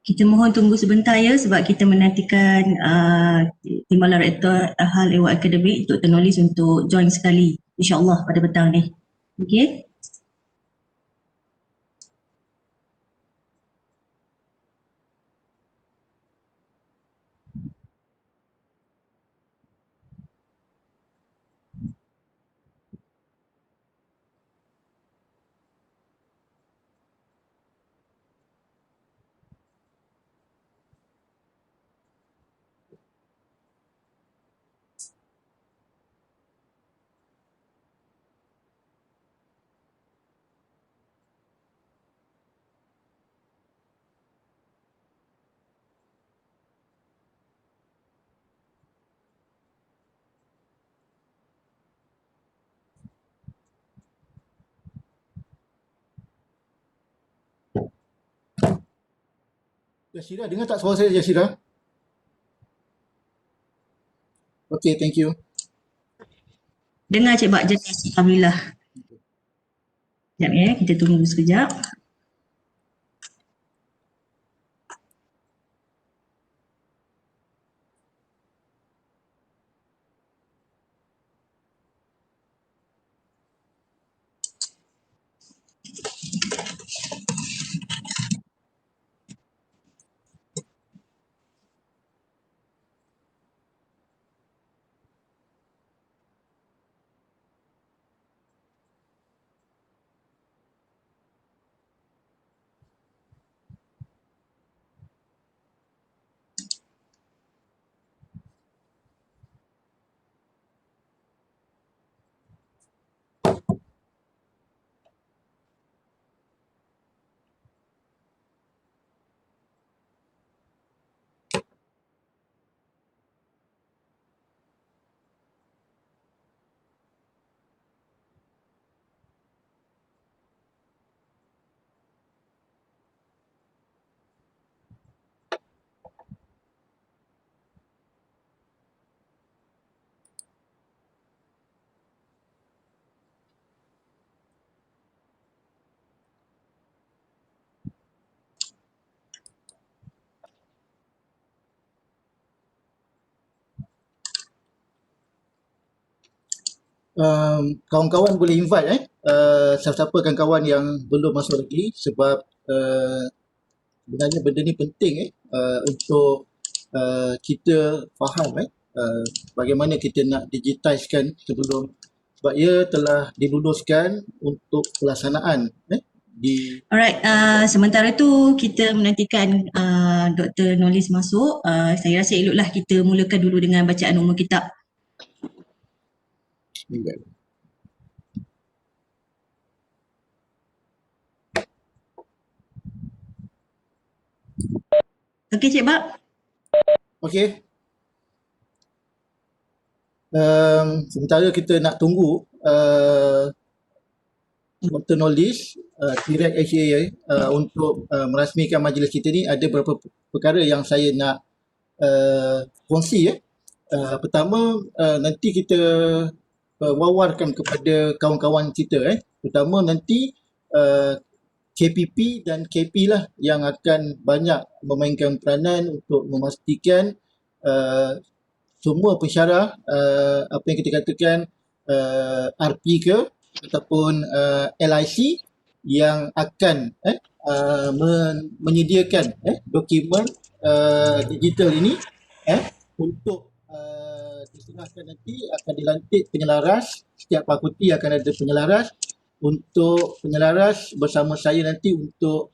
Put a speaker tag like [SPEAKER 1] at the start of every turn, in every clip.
[SPEAKER 1] Kita mohon tunggu sebentar ya sebab kita menantikan Timbalan Rektor Hal Ehwal Akademik Dr. Nolis untuk join sekali insyaAllah pada petang ni. Okey.
[SPEAKER 2] Yashira, dengar tak suara saya Yashira? Okay, thank you.
[SPEAKER 1] Dengar Cik Bak jelas, Alhamdulillah. Sekejap ya, kita tunggu sekejap.
[SPEAKER 2] Kawan-kawan boleh invite siapa-siapa kawan-kawan yang belum masuk lagi sebab sebenarnya benda ni penting untuk kita faham bagaimana kita nak digitizekan sebelum, sebab ia telah diluluskan untuk pelaksanaan di
[SPEAKER 1] Alright, sementara tu kita menantikan Dr. Nolis masuk. Saya rasa eloklah kita mulakan dulu dengan bacaan umum kitab. Okey Cik Bak?
[SPEAKER 2] Okey. Sementara kita nak tunggu Dr. Nolis Direct HAI untuk merasmikan majlis kita ni, ada beberapa perkara yang saya nak kongsi. Pertama, nanti kita wawarkan kepada kawan-kawan kita. Pertama nanti KPP dan KP lah yang akan banyak memainkan peranan untuk memastikan semua pensyarah apa yang kita katakan RP ke ataupun LIC yang akan menyediakan dokumen digital ini untuk diserahkan nanti, akan dilantik penyelaras. Setiap fakulti akan ada penyelaras. Untuk penyelaras bersama saya nanti untuk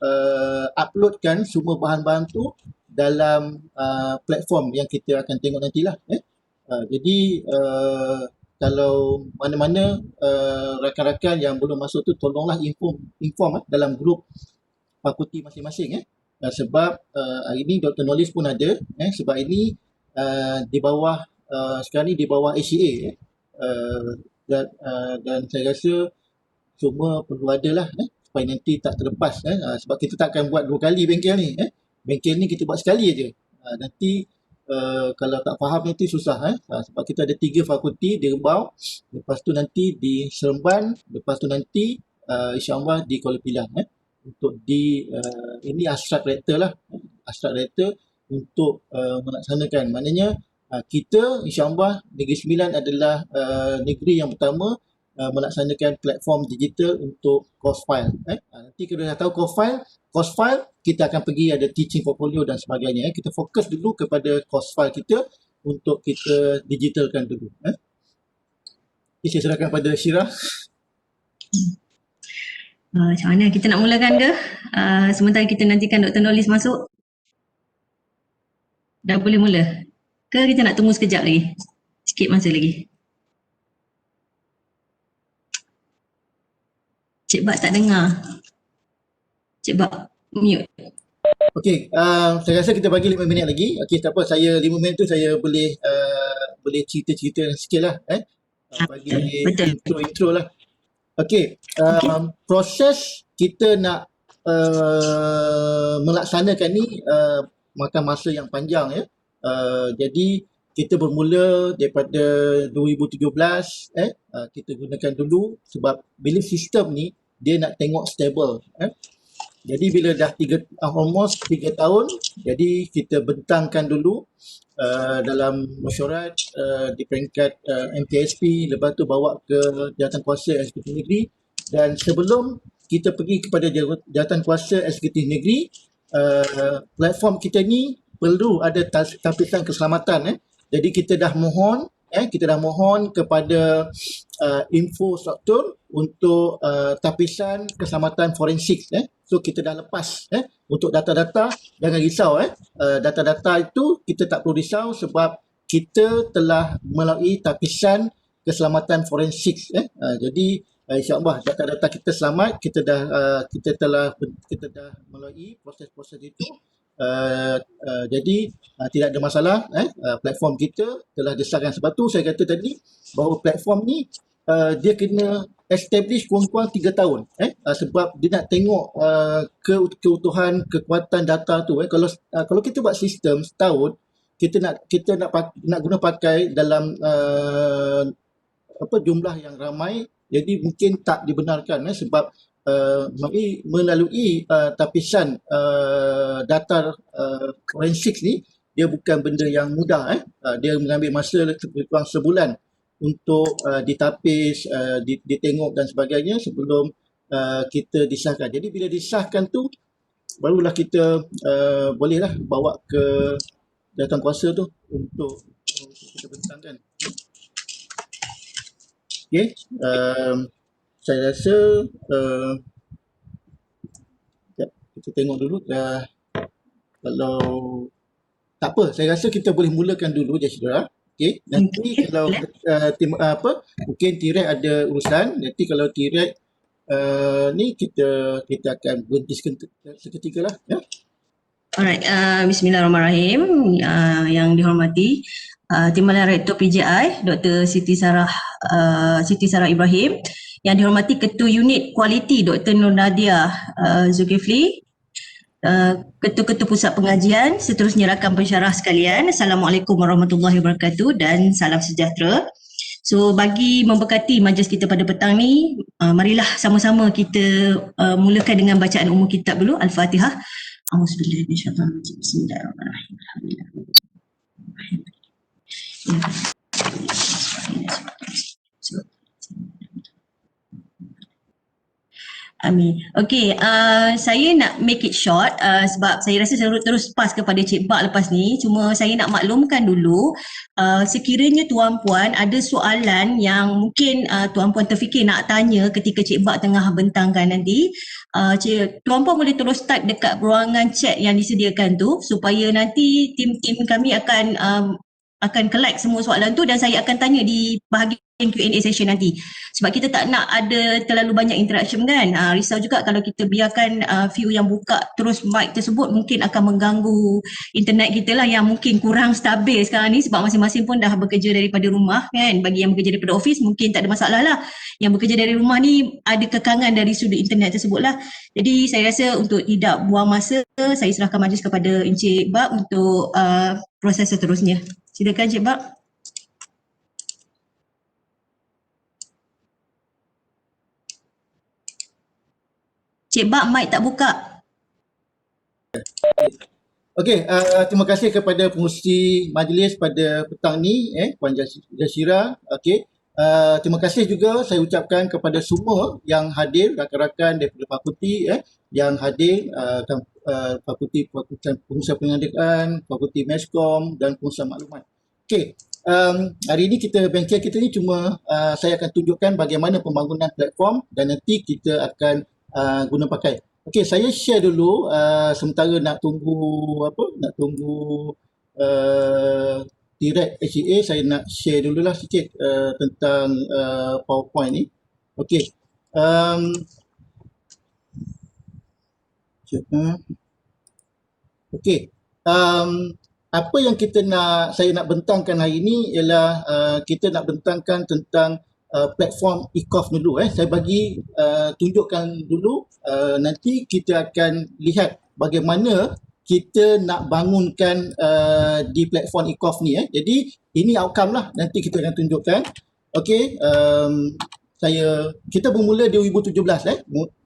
[SPEAKER 2] uploadkan semua bahan-bahan tu dalam platform yang kita akan tengok nantilah. Jadi kalau mana-mana rakan-rakan yang belum masuk tu, tolonglah inform dalam grup fakulti masing-masing. Sebab hari ni Dr. Nolis pun ada, sebab ini di bawah sekarang ni di bawah ACA, dan saya rasa semua perlu ada lah supaya nanti tak terlepas. Sebab kita tak akan buat 2 kali bengkel ni. Bengkel ni kita buat sekali aja. Nanti kalau tak faham nanti susah. Sebab kita ada 3 fakulti di Rebau, lepas tu nanti di Seremban, lepas tu nanti insyaAllah di Kuala Pilang. Untuk di ini asrat rektor lah. Astra Director untuk melaksanakan. Maknanya kita insyaAllah Negeri Sembilan adalah negeri yang pertama melaksanakan platform digital untuk course file. Nanti kalau dah tahu course file kita akan pergi ada teaching portfolio dan sebagainya. Kita fokus dulu kepada course file kita untuk kita digitalkan dulu. Ini saya serahkan pada Syirah.
[SPEAKER 1] Macam mana kita nak mulakan ke? Sementara kita nantikan Dr. Nolis masuk. Dah boleh mula? Ke kita nak tunggu sekejap lagi? Sikit masa lagi. Cik Bak tak dengar. Cik Bak mute.
[SPEAKER 2] Okey, saya rasa kita bagi 5 minit lagi. Okey, tak apa, saya 5 minit tu saya boleh cerita-cerita sikit lah. Bagi
[SPEAKER 1] Betul.
[SPEAKER 2] intro lah. Okey, proses kita nak melaksanakan ni makan masa yang panjang ya. Jadi kita bermula daripada 2017 kita gunakan dulu sebab belief system ni dia nak tengok stable. Jadi bila dah almost 3 tahun, jadi kita bentangkan dulu dalam mesyuarat di peringkat MPSP, lepas tu bawa ke Jawatankuasa Eksekutif Negeri, dan sebelum kita pergi kepada Jawatankuasa Eksekutif Negeri, platform kita ni perlu ada tapisan keselamatan. Jadi kita dah mohon kepada infrastruktur untuk tapisan keselamatan forensik. So kita dah lepas untuk data-data, jangan risau data-data itu kita tak perlu risau sebab kita telah melalui tapisan keselamatan forensik. Jadi insya-Allah data-data kita selamat, kita dah melalui proses-proses itu. Jadi tidak ada masalah. Platform kita telah disahkan. Sebab tu saya kata tadi bahawa platform ni dia kena establish kurang-kurang 3 tahun sebab dia nak tengok keutuhan kekuatan data tu. Kalau kita buat sistem setahun, kita nak guna pakai dalam jumlah yang ramai, jadi mungkin tak dibenarkan sebab melalui tapisan data forensik ni dia bukan benda yang mudah. Dia mengambil masa lebih kurang sebulan untuk ditapis, ditengok dan sebagainya sebelum kita disahkan. Jadi bila disahkan tu barulah kita bolehlah bawa ke Jawatankuasa tu untuk kita bentangkan. Okey, saya rasa kita tengok dulu kalau tak apa, saya rasa kita boleh mulakan dulu je saudara. Okey, nanti kalau mungkin T-Rex ada urusan, nanti kalau T-Rex ni kita akan berhenti seketika lah ya.
[SPEAKER 1] Alright, bismillahirrahmanirrahim. Yang dihormati Timbalan Rektor PJI Dr. Siti Sarah Ibrahim, yang dihormati Ketua Unit Kualiti Dr. Nur Nadia Zulkifli, Ketua-Ketua Pusat Pengajian, seterusnya rakan pensyarah sekalian, Assalamualaikum warahmatullahi wabarakatuh dan salam sejahtera. So bagi memberkati majlis kita pada petang ni, marilah sama-sama kita mulakan dengan bacaan umum kitab dulu, Al-Fatihah. Auzubillahi minasyaitonirrajim. Bismillahirrahmanirrahim. Amin. Okey, saya nak make it short sebab saya rasa saya terus pas kepada Cik Bak lepas ni. Cuma saya nak maklumkan dulu, sekiranya tuan-puan ada soalan yang mungkin tuan-puan terfikir nak tanya ketika Cik Bak tengah bentangkan nanti, tuan-puan boleh terus type dekat ruangan chat yang disediakan tu supaya nanti tim-tim kami akan collect semua soalan tu dan saya akan tanya di bahagian Q&A session nanti. Sebab kita tak nak ada terlalu banyak interaction kan. Risau juga kalau kita biarkan view yang buka terus mic tersebut mungkin akan mengganggu internet kita lah yang mungkin kurang stabil sekarang ni sebab masing-masing pun dah bekerja daripada rumah kan. Bagi yang bekerja daripada office mungkin tak ada masalah lah. Yang bekerja dari rumah ni ada kekangan dari sudut internet tersebut lah. Jadi saya rasa untuk tidak buang masa, saya serahkan majlis kepada Encik Bak untuk proses seterusnya. Silakan Encik Bak. Cik Bak, mic tak buka.
[SPEAKER 2] Okey, terima kasih kepada pengurusi majlis pada petang ni, Puan Jashira. Okey. Terima kasih juga saya ucapkan kepada semua yang hadir, rakan-rakan daripada fakulti yang hadir, fakulti pengurusan pendidikan, fakulti Meskom dan pengurusan maklumat. Okey. Hari ini bengkel kita ni cuma saya akan tunjukkan bagaimana pembangunan platform dan nanti kita akan guna pakai. Okey, saya share dulu sementara nak tunggu direct HEA. Saya nak share dululah sikit tentang PowerPoint ni. Okey. Okey. Apa yang saya nak bentangkan hari ini ialah kita nak bentangkan tentang platform e-coff dulu. Saya bagi tunjukkan dulu, nanti kita akan lihat bagaimana kita nak bangunkan di platform e-coff ni. Jadi ini outcome lah, nanti kita akan tunjukkan. Okey, kita bermula 2017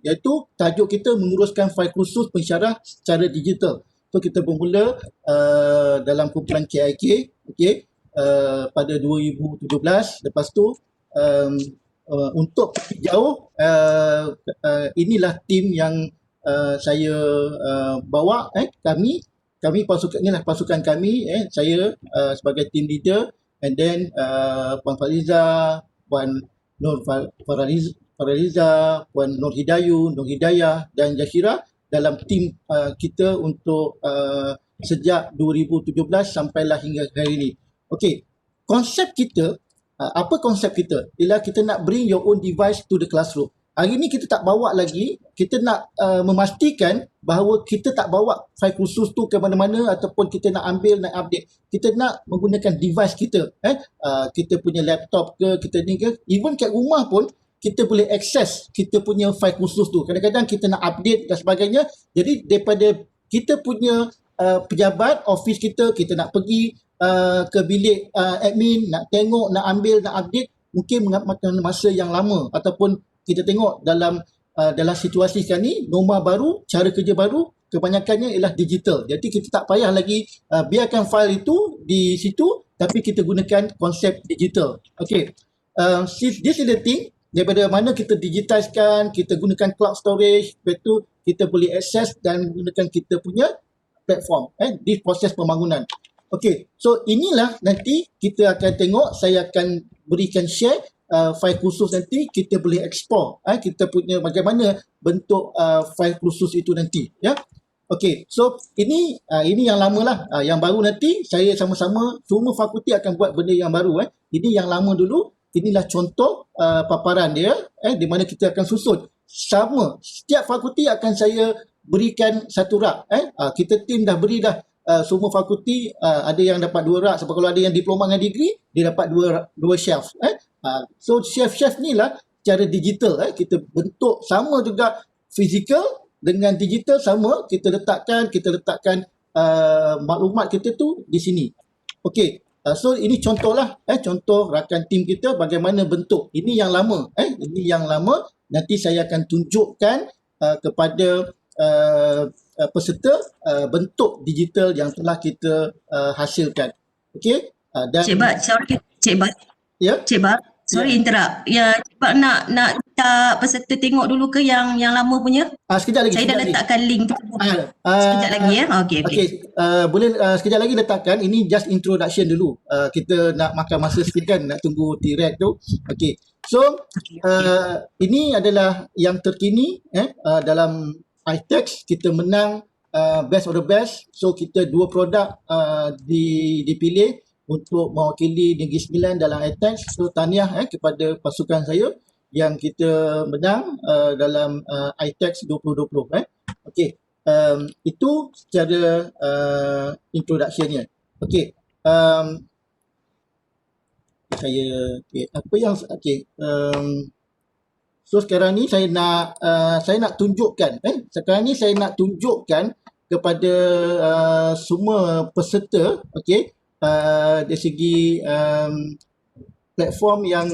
[SPEAKER 2] iaitu tajuk kita menguruskan fail khusus pensyarah secara digital. So kita bermula dalam kumpulan KIK, okey, pada 2017. Lepas tu untuk jauh, inilah tim yang saya bawa. Kami pasukan, inilah pasukan kami. Saya sebagai team leader, and then Puan Fariza, Puan Nur Faraliza, Puan Nur Hidayah dan Jashira dalam tim kita untuk sejak 2017 sampailah hingga hari ini. Okey, konsep kita, apa konsep kita? Ialah kita nak bring your own device to the classroom. Hari ni kita tak bawa lagi, kita nak memastikan bahawa kita tak bawa file khusus tu ke mana-mana ataupun kita nak ambil, nak update. Kita nak menggunakan device kita. Kita punya laptop ke, kita ni ke, even kat rumah pun kita boleh akses kita punya file khusus tu. Kadang-kadang kita nak update dan sebagainya. Jadi daripada kita punya pejabat, office kita nak pergi ke bilik admin, nak tengok, nak ambil, nak update, mungkin memakan masa yang lama. Ataupun kita tengok dalam situasi sekarang ni, norma baru, cara kerja baru, kebanyakannya ialah digital. Jadi kita tak payah lagi biarkan file itu di situ, tapi kita gunakan konsep digital. Okay, this is the thing. Daripada mana kita digitizekan, kita gunakan cloud storage, lepas tu kita boleh akses dan gunakan kita punya platform di proses pembangunan. Okey, so inilah nanti kita akan tengok, saya akan berikan share file khusus nanti, kita boleh ekspor kita punya bagaimana bentuk file khusus itu nanti, ya. Okey, so ini yang lama lah. Yang baru nanti saya sama-sama semua fakulti akan buat benda yang baru. Ini yang lama dulu. Inilah contoh paparan dia, di mana kita akan susun. Sama, setiap fakulti akan saya berikan satu rak. Kita tim dah beri dah semua fakulti, ada yang dapat 2 rak. Sebab kalau ada yang diploma dengan degree, dia dapat 2 shelf. So shelf ni lah cara digital. Kita bentuk sama juga, physical dengan digital sama. Kita letakkan maklumat kita tu di sini. Okey. So ini contohlah, contoh rakan tim kita bagaimana bentuk. Ini yang lama, ini yang lama. Nanti saya akan tunjukkan kepada peserta bentuk digital yang telah kita hasilkan. Okey? Dan
[SPEAKER 1] Cik Bat,
[SPEAKER 2] ya.
[SPEAKER 1] Cik Bat, sorry interrupt. Ya, Cik Bat nak minta peserta tengok dulu ke yang lama punya?
[SPEAKER 2] Sekejap lagi.
[SPEAKER 1] Saya dah letakkan link tu. Sekejap lagi ya. Okey.
[SPEAKER 2] Boleh sekejap lagi letakkan. Ini just introduction dulu. Kita nak makan masa sikit kan, nak tunggu T-Rex tu. Okey. So ini adalah yang terkini dalam iText. Kita menang best of the best. So kita 2 produk dipilih untuk mewakili Negeri Sembilan dalam iText. So tahniah kepada pasukan saya yang kita menang dalam iText 2020. Okey, itu secara introductionnya. Okey, so sekarang ni saya nak tunjukkan kepada semua peserta, okey, dari segi platform yang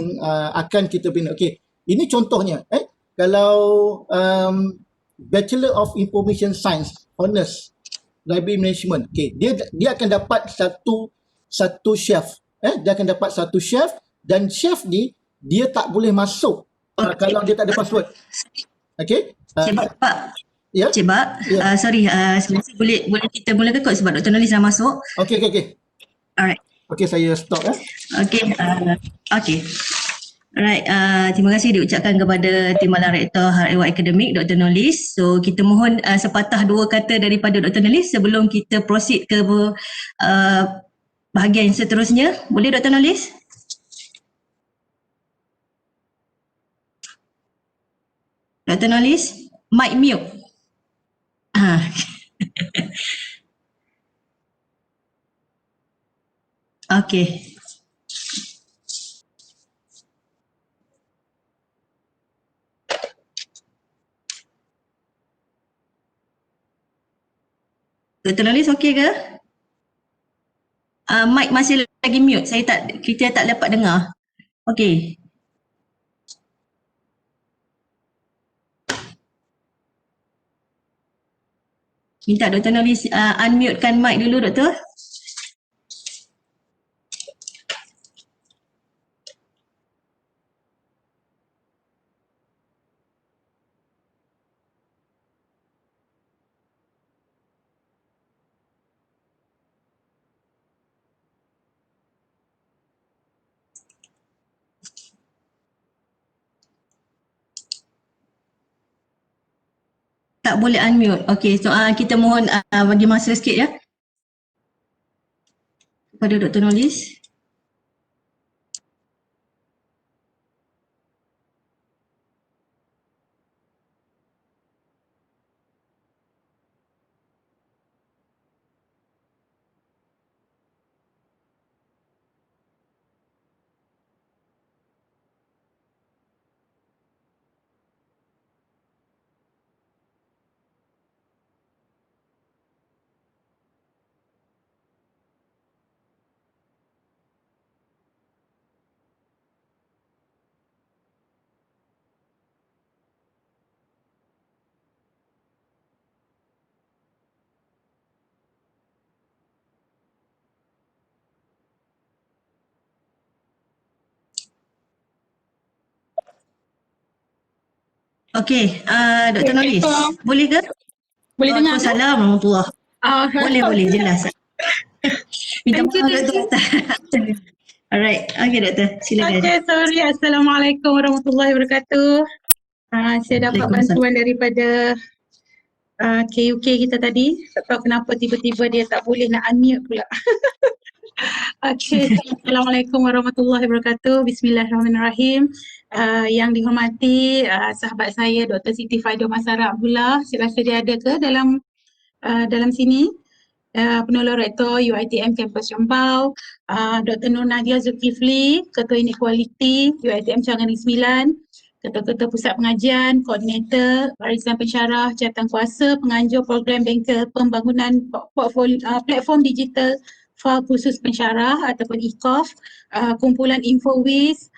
[SPEAKER 2] akan kita bina. Okey, ini contohnya. Kalau Bachelor of Information Science Honours, library management. Okey, dia akan dapat satu shelf. Dia akan dapat satu shelf dan shelf ni dia tak boleh masuk kalau dia tak ada password. Okey?
[SPEAKER 1] Cik Bak,
[SPEAKER 2] Ya.
[SPEAKER 1] Cik Bak,
[SPEAKER 2] Ya.
[SPEAKER 1] sorry, boleh kita mulakan kot sebab Dr. Nolis dah masuk.
[SPEAKER 2] Okey.
[SPEAKER 1] Alright.
[SPEAKER 2] Okey, saya stop ya.
[SPEAKER 1] Okay. Alright, terima kasih diucapkan kepada Timbalan Rektor HRAY Akademik Dr. Nolis. So kita mohon sepatah dua kata daripada Dr. Nolis sebelum kita proceed ke bahagian seterusnya. Boleh Dr. Nolis? Dr. Nolis, mic mute. Okay. Dr. Nolis okey ke? Mic masih lagi mute. Kita tak dapat dengar. Okey. Minta Dr. Nolis unmutekan mic dulu, Doktor. Tak boleh unmute. Okey, so kita mohon bagi masa sikit ya kepada Dr. Nolis. Okey, Dr. Nolis, boleh ke?
[SPEAKER 3] Boleh dengar tak?
[SPEAKER 1] Waalaikumsalam warahmatullahi. Boleh, jelas. Minta
[SPEAKER 3] Thank you,
[SPEAKER 1] maaf Doktor. Alright, okey Doktor, silakan.
[SPEAKER 3] Okay, sorry. Assalamualaikum warahmatullahi wabarakatuh. Saya dapat bantuan daripada KUK kita tadi. Tak tahu kenapa tiba-tiba dia tak boleh nak unmute pula. Okay, Assalamualaikum warahmatullahi wabarakatuh. Bismillahirrahmanirrahim. Yang dihormati sahabat saya Dr. Siti Faido Masara Abdullah. Saya rasa dia ada ke dalam sini? Penolong Rektor UiTM Kampus Rembau, Dr. Nur Nadia Zulkifli, Ketua Inequality UiTM Canggah Negeri 9, Ketua-Ketua Pusat Pengajian, Koordinator, Barisan Pensyarah, Jawatankuasa, Penganjur Program Bengkel Pembangunan Platform Digital File Khusus Pensyarah ataupun ECOF, Kumpulan InfoWiz,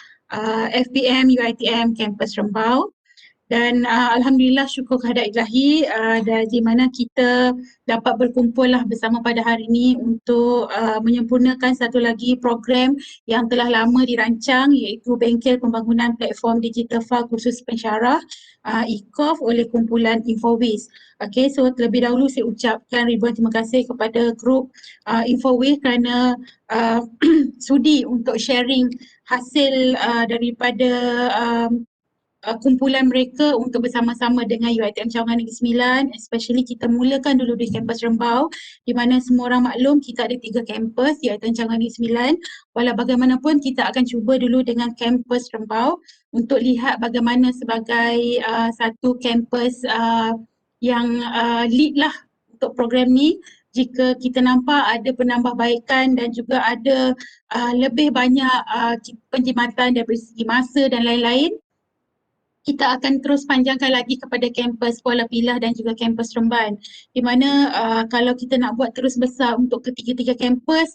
[SPEAKER 3] FPM UiTM Kampus Rembau. Dan Alhamdulillah syukur kehadrat ilahi di mana kita dapat berkumpul lah bersama pada hari ini untuk menyempurnakan satu lagi program yang telah lama dirancang iaitu Bengkel Pembangunan Platform Digital File Khusus Pensyarah ECOF oleh kumpulan InfoWiz. Okay, so terlebih dahulu saya ucapkan ribuan terima kasih kepada grup InfoWiz kerana sudi untuk sharing hasil daripada kumpulan mereka untuk bersama-sama dengan UiTM Canggah Negeri 9, especially kita mulakan dulu di kampus Rembau di mana semua orang maklum kita ada 3 kampus UiTM Canggah Negeri 9. Walau bagaimanapun kita akan cuba dulu dengan kampus Rembau untuk lihat bagaimana sebagai satu kampus yang lead lah untuk program ni. Jika kita nampak ada penambahbaikan dan juga ada lebih banyak penjimatan dari segi masa dan lain-lain, kita akan terus panjangkan lagi kepada kampus Kuala Pilah dan juga kampus Seremban. Di mana kalau kita nak buat terus besar untuk ketiga-tiga kampus,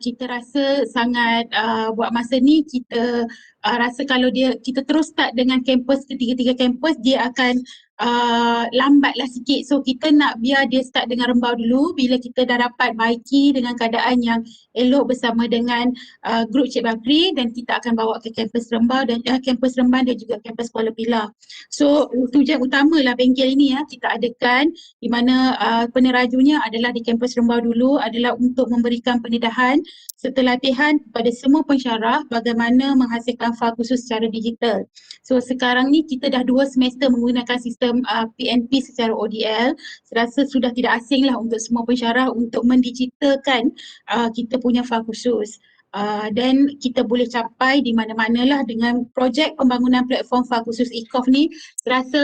[SPEAKER 3] kita rasa sangat buat masa ni kita rasa kalau kita terus start dengan kampus ketiga-tiga kampus, dia akan lambatlah sikit. So kita nak biar dia start dengan Rembau dulu. Bila kita dah dapat baiki dengan keadaan yang elok bersama dengan grup Cik Bakri, dan kita akan bawa ke kampus Rembau dan kampus Remban dan juga kampus Kuala Pilah. So tujuan utamalah bengkel ini kita adakan, di mana penerajunya adalah di kampus Rembau dulu adalah untuk memberikan pendedahan serta latihan kepada semua pensyarah bagaimana menghasilkan file khusus secara digital. So sekarang ni kita dah 2 semester menggunakan sistem PNP secara ODL. Saya rasa sudah tidak asing lah untuk semua pensyarah untuk mendigitalkan kita punya file khusus. Dan kita boleh capai di mana-mana lah dengan projek pembangunan platform file khusus e-Kof ni. Saya rasa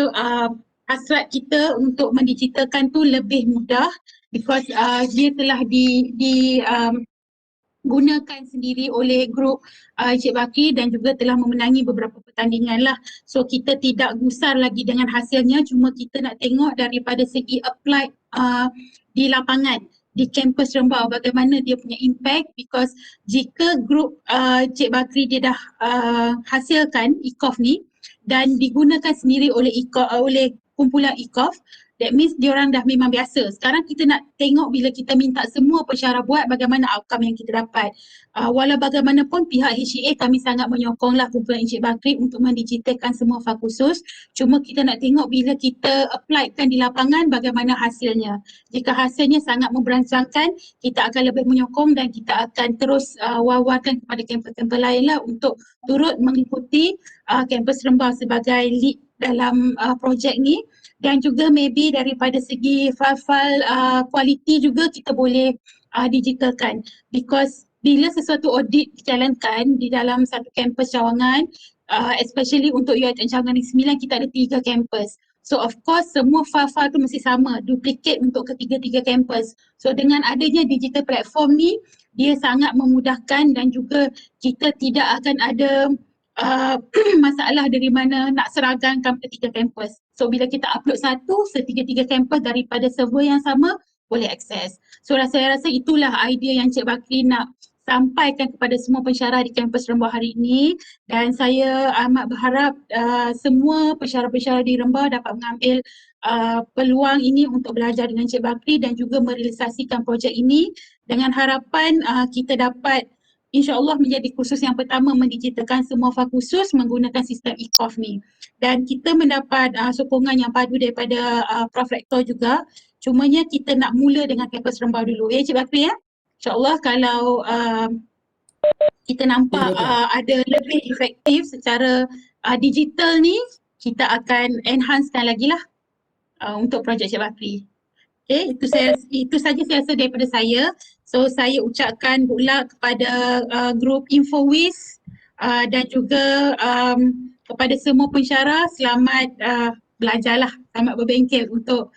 [SPEAKER 3] hasrat kita untuk mendigitalkan tu lebih mudah because dia telah gunakan sendiri oleh grup Cik Bakri dan juga telah memenangi beberapa pertandingan lah. So kita tidak gusar lagi dengan hasilnya, cuma kita nak tengok daripada segi applied di lapangan, di kampus Rembau, bagaimana dia punya impact, because jika grup Cik Bakri dia dah hasilkan e-Kof ni dan digunakan sendiri oleh oleh kumpulan e-Kof, that means diorang dah memang biasa. Sekarang kita nak tengok bila kita minta semua pensyarah buat, bagaimana outcome yang kita dapat. Walau bagaimanapun pihak HCA kami sangat menyokonglah kumpulan Encik Bakri untuk mendigitalkan semua file khusus. Cuma kita nak tengok bila kita applykan di lapangan bagaimana hasilnya. Jika hasilnya sangat memberancangkan, kita akan lebih menyokong dan kita akan terus war-warkan kepada kampus-kampus lain lah untuk turut mengikuti kampus Rembau sebagai lead dalam projek ni. Dan juga maybe daripada segi file-file kualiti juga kita boleh digitalkan, because bila sesuatu audit dijalankan di dalam satu kampus cawangan, especially untuk UiTM Cawangan Negeri 9, kita ada 3 kampus. So of course semua file-file tu mesti sama, duplicate untuk ketiga-tiga kampus. So dengan adanya digital platform ni, dia sangat memudahkan dan juga kita tidak akan ada masalah dari mana nak seragamkan ketiga kampus. So bila kita upload satu, setiga-tiga kampus daripada server yang sama boleh akses. So saya rasa itulah idea yang Cik Bakri nak sampaikan kepada semua pensyarah di kampus Rembau hari ini, dan saya amat berharap semua pensyarah-pensyarah di Rembau dapat mengambil peluang ini untuk belajar dengan Cik Bakri dan juga merealisasikan projek ini dengan harapan kita dapat InsyaAllah menjadi kursus yang pertama mendigitalkan semua file khusus menggunakan sistem e-Kof ni. Dan kita mendapat sokongan yang padu daripada Prof. Rektor juga. Cumanya kita nak mula dengan kampus Rembau dulu. Ya Cik Bakri ya? InsyaAllah kalau kita nampak ada lebih efektif secara digital ni, kita akan enhancekan lagi lah untuk projek Cik Bakri. Okay, itu saja saya rasa daripada saya. So saya ucapkan good luck kepada grup InfoWiz dan juga kepada semua pensyarah, selamat belajarlah, selamat berbengkel untuk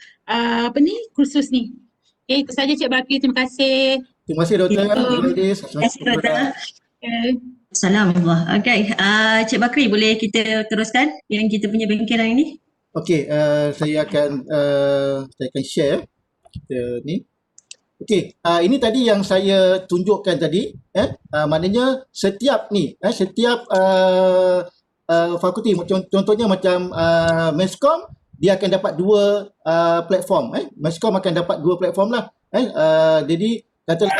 [SPEAKER 3] kursus ni. Okay, itu saja Cik Bakri, terima kasih.
[SPEAKER 2] Terima kasih Dr.
[SPEAKER 1] Terima kasih Dr. Assalamualaikum. Okay, Cik Bakri boleh kita teruskan yang kita punya bengkel hari ni?
[SPEAKER 2] Okey, saya akan share kita ni. Okey, ini tadi yang saya tunjukkan tadi, maknanya setiap ni, setiap fakulti, contohnya macam Meskom, dia akan dapat 2 platform. Meskom akan dapat 2 platform lah. Jadi katalah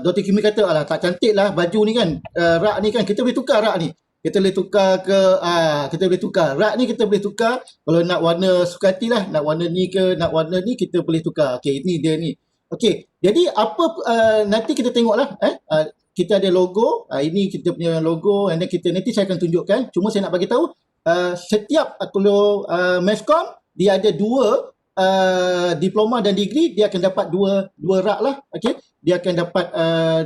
[SPEAKER 2] Dr. Kimi kata, alah tak cantik lah baju ni kan, rak ni kan, kita boleh tukar rak ni. Kita boleh tukar ke, kita boleh tukar. Rak ni kita boleh tukar, kalau nak warna suka hati lah, nak warna ni ke, nak warna ni, kita boleh tukar. Okey, ini dia ni. Okey, jadi apa, nanti kita tengoklah, kita ada logo, ini kita punya logo, and then kita, nanti saya akan tunjukkan. Cuma saya nak bagi tahu, setiap, kalau Meskom, dia ada 2 diploma dan degree, dia akan dapat 2 rak lah. Okey, dia akan dapat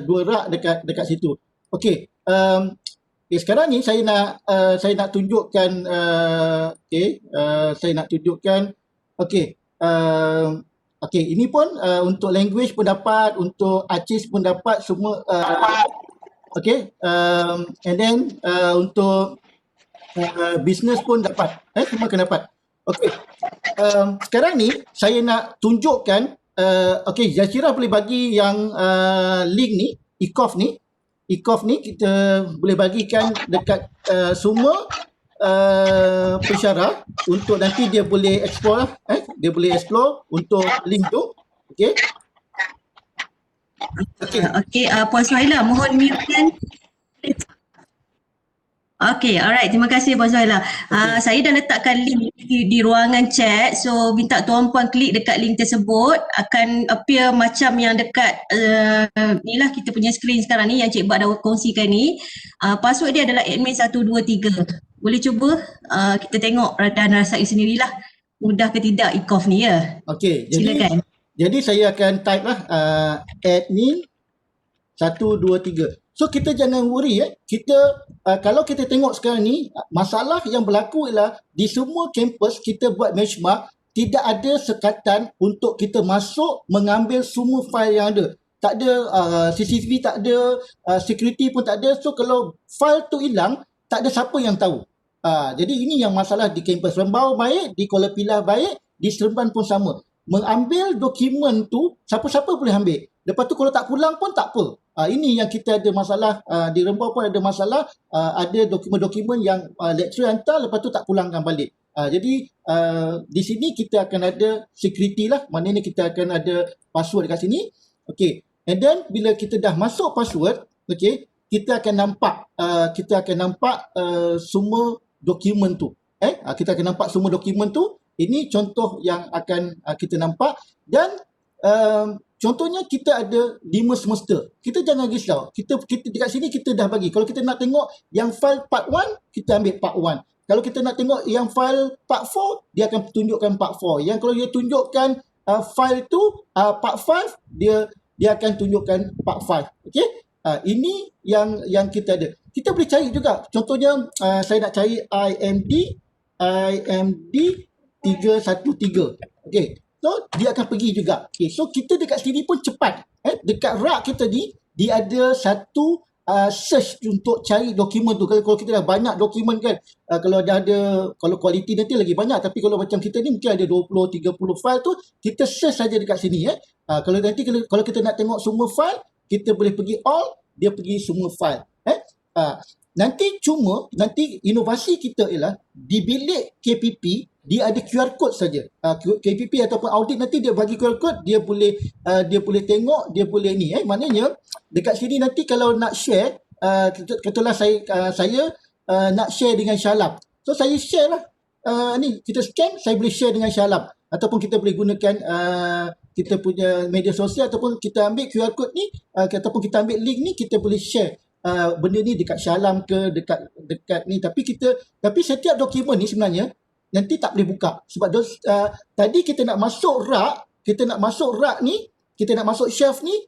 [SPEAKER 2] 2 rak dekat situ. Okey, sekarang ni saya nak tunjukkan, saya nak tunjukkan, okey, ini pun untuk language pun dapat, untuk artist pun dapat, semua okey, and then untuk business pun dapat, semua akan dapat. Okey, sekarang ni saya nak tunjukkan, okey, Jazira boleh bagi yang link ni, e-Kof ni kita boleh bagikan dekat semua pensyarah untuk nanti dia boleh explore dia boleh explore untuk link tu. Okey. Okey.
[SPEAKER 1] Okey, Puan Suhaila, mohon mute-kan. Okey, alright. Terima kasih Puan Suhaila.
[SPEAKER 2] Okey.
[SPEAKER 1] Saya dah letakkan link di ruangan chat. So, minta tuan-puan klik dekat link tersebut. Akan appear macam yang dekat ni lah kita punya screen sekarang ni yang Cik Bak dah kongsikan ni. Password dia adalah admin123. Boleh cuba kita tengok dan rasai sendirilah. Mudah ke tidak e-cough ni ya.
[SPEAKER 2] Okey,
[SPEAKER 1] Silakan.
[SPEAKER 2] jadi saya akan type lah admin 123. So kita jangan worry kita kalau kita tengok sekarang ni masalah yang berlaku ialah di semua kampus kita buat benchmark tidak ada sekatan untuk kita masuk mengambil semua fail yang ada. Tak ada CCTV, tak ada security pun tak ada. So kalau fail tu hilang tak ada siapa yang tahu. Jadi ini yang masalah di kampus Rembau baik, di Kuala Pilah baik, di Seremban pun sama. Mengambil dokumen tu siapa-siapa boleh ambil. Lepas tu kalau tak pulang pun tak apa. Ini yang kita ada masalah di Rembau pun ada masalah ada dokumen-dokumen yang lecturer hantar lepas tu tak pulangkan balik. Jadi di sini kita akan ada security lah, maknanya kita akan ada password dekat sini. Okay, and then bila kita dah masuk password, okay, kita akan nampak semua dokumen tu. Kita akan nampak semua dokumen tu. Ini contoh yang akan kita nampak dan contohnya kita ada 5 semester. Kita jangan risau. Kita dekat sini kita dah bagi. Kalau kita nak tengok yang file part 1, kita ambil part 1. Kalau kita nak tengok yang file part 4, dia akan tunjukkan part 4. Yang kalau dia tunjukkan file tu part 5, dia akan tunjukkan part 5. Okey? Ini yang kita ada. Kita boleh cari juga. Contohnya saya nak cari IMD 313. Okey. So, dia akan pergi juga. Okay, so, kita dekat sini pun cepat. Dekat rak kita ni, dia ada satu search untuk cari dokumen tu. Kalau kita dah banyak dokumen kan, kalau kualiti nanti lagi banyak. Tapi kalau macam kita ni, mungkin ada 20-30 file tu, kita search saja dekat sini. Kalau nanti, kalau kita nak tengok semua file, kita boleh pergi all, dia pergi semua file. Nanti inovasi kita ialah, di bilik KPP, dia ada QR code saja. KPP ataupun audit nanti dia bagi QR code, dia boleh tengok, dia boleh ni. Maknanya dekat sini nanti kalau nak share, katalah saya nak share dengan Shalab. So saya share lah. Ni kita scan, saya boleh share dengan Shalab. Ataupun kita boleh gunakan kita punya media sosial ataupun kita ambil QR code ni ataupun kita ambil link ni, kita boleh share benda ni dekat Syalam ke dekat ni. Tapi setiap dokumen ni sebenarnya nanti tak boleh buka sebab tadi kita nak masuk rak ni, kita nak masuk shelf ni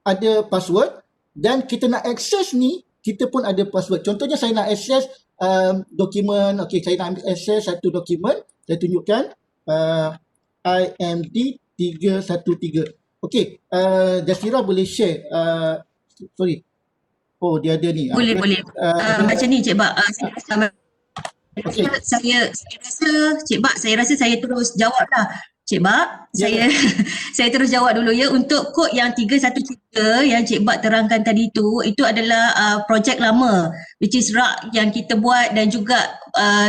[SPEAKER 2] ada password dan kita nak access ni kita pun ada password. Contohnya saya nak access dokumen, okey, saya nak access satu dokumen, saya tunjukkan IMD 313. Okey, Jasira boleh share sorry. Oh, dia ada ni.
[SPEAKER 1] Boleh. Macam ni Cik Bak.
[SPEAKER 2] Okay.
[SPEAKER 1] Saya rasa Cik Bak, saya terus jawab lah. Cik Bak, saya terus jawab dulu ya. Untuk kod yang 313 yang Cik Bak terangkan tadi itu adalah projek lama, which is rak yang kita buat dan juga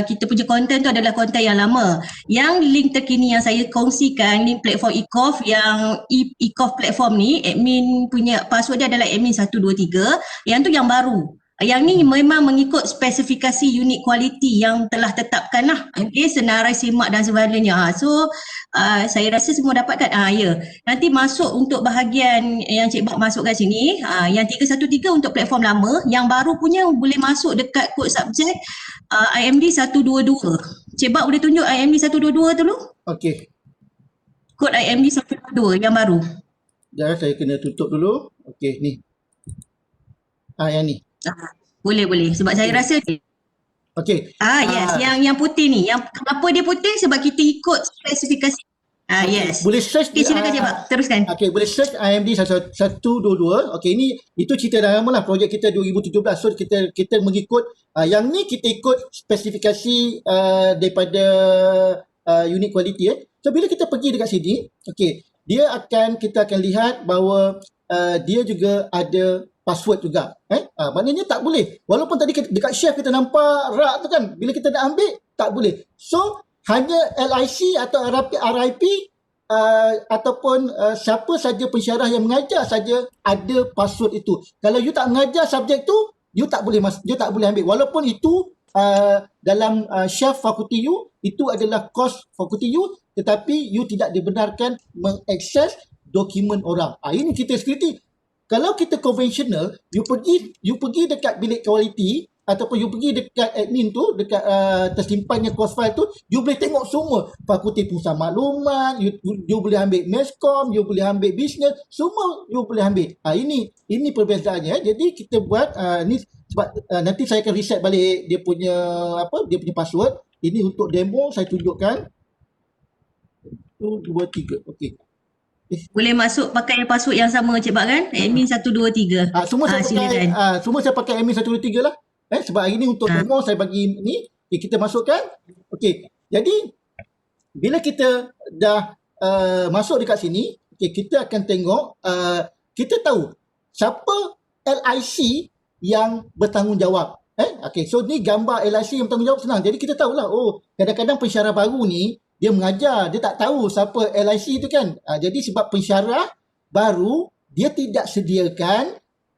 [SPEAKER 1] kita punya konten tu adalah konten yang lama. Yang link terkini yang saya kongsikan, link platform e-cough, yang e-cough platform ni, admin punya password dia adalah admin123, yang tu yang baru. Yang ni memang mengikut spesifikasi unit kualiti yang telah tetapkan lah. Okay, senarai simak dan sebagainya. So, saya rasa semua dapatkan. Ya. Nanti masuk untuk bahagian yang Cik Bak masukkan sini. Yang 313 untuk platform lama. Yang baru punya boleh masuk dekat kod subjek IMD 122. Cik Bak boleh tunjuk IMD 122 tu dulu?
[SPEAKER 2] Okey.
[SPEAKER 1] Kod IMD 122 yang baru.
[SPEAKER 2] Jangan saya kena tutup dulu. Okey, ni. Yang ni.
[SPEAKER 1] Boleh sebab saya rasa
[SPEAKER 2] okey.
[SPEAKER 1] Yes, yang putih ni. Yang kenapa dia putih? Sebab kita ikut spesifikasi. Yes.
[SPEAKER 2] Boleh search
[SPEAKER 1] silakan Cik Bak, teruskan.
[SPEAKER 2] Okey, boleh search IMD 122. Okey, itu cerita dah lama lah, projek kita 2017. So kita mengikut yang ni kita ikut spesifikasi daripada unit kualiti. So bila kita pergi dekat sini, okey, kita akan lihat bahawa dia juga ada password juga. Maknanya tak boleh. Walaupun tadi dekat chef kita nampak rak tu kan, bila kita nak ambil tak boleh. So hanya LIC atau RIP ataupun siapa saja pensyarah yang mengajar saja ada password itu. Kalau you tak mengajar subjek tu, you tak boleh ambil. Walaupun itu dalam chef fakulti you, itu adalah course fakulti you, tetapi you tidak dibenarkan mengakses dokumen orang. Ini kita security. Kalau kita konvensional, you pergi dekat bilik kualiti ataupun you pergi dekat admin tu, dekat tersimpannya course file tu, you boleh tengok semua fakulti pengusaha maklumat, you boleh ambil meskom, you boleh ambil business, semua you boleh ambil. Ini perbezaannya. Jadi kita buat ni sebab nanti saya akan reset balik dia punya password. Ini untuk demo saya tunjukkan. 1 2 3. Okey.
[SPEAKER 1] Boleh masuk pakai password yang sama Cik Bak kan? Admin 1 2 3.
[SPEAKER 2] Semua
[SPEAKER 1] Silakan.
[SPEAKER 2] saya pakai admin 1 2 3 lah. Sebab hari ni untuk demo saya bagi ni, kita masukkan. Okey. Jadi bila kita dah masuk dekat sini, kita akan tengok, kita tahu siapa LIC yang bertanggungjawab. Okey, so ni gambar LIC yang bertanggungjawab senang. Jadi kita tahulah, kadang-kadang pensyarah baru ni dia mengajar, dia tak tahu siapa LIC tu kan. Jadi sebab pensyarah baru dia tidak sediakan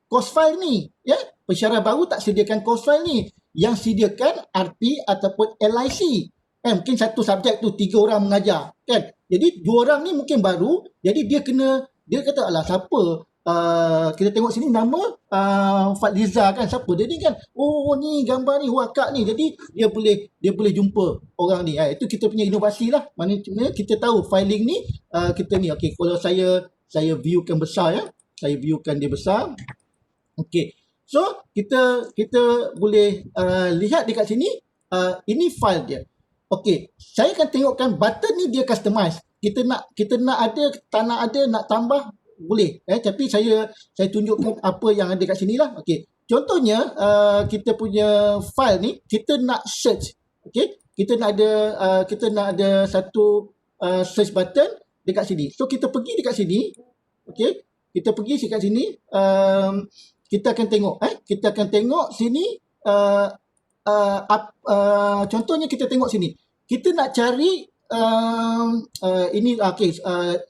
[SPEAKER 2] course file ni, ya. Pensyarah baru tak sediakan course file ni. Yang sediakan RP ataupun LIC. Mungkin satu subjek tu 3 orang mengajar, kan. Jadi 2 orang ni mungkin baru, jadi dia kata alah siapa kita tengok sini nama Fadliza kan, siapa dia ni kan, ni gambar ni wakak ni, jadi dia boleh jumpa orang ni. Itu kita punya inovasi lah. Maknanya kita tahu filing ni kita ni. Okey, kalau saya viewkan besar, ya, saya viewkan dia besar. Okey, so kita boleh lihat dekat sini, ini file dia. Okey, saya akan tengokkan button ni dia customize. Kita nak ada, tak nak ada, nak tambah boleh. Tapi saya tunjukkan apa yang ada kat sini lah. Okey. Contohnya kita punya file ni kita nak search. Okey. Kita nak ada satu search button dekat sini. So kita pergi dekat sini. Okey. Kita pergi dekat sini. Kita akan tengok. Kita akan tengok sini. Contohnya kita tengok sini. Kita nak cari ini. Okey.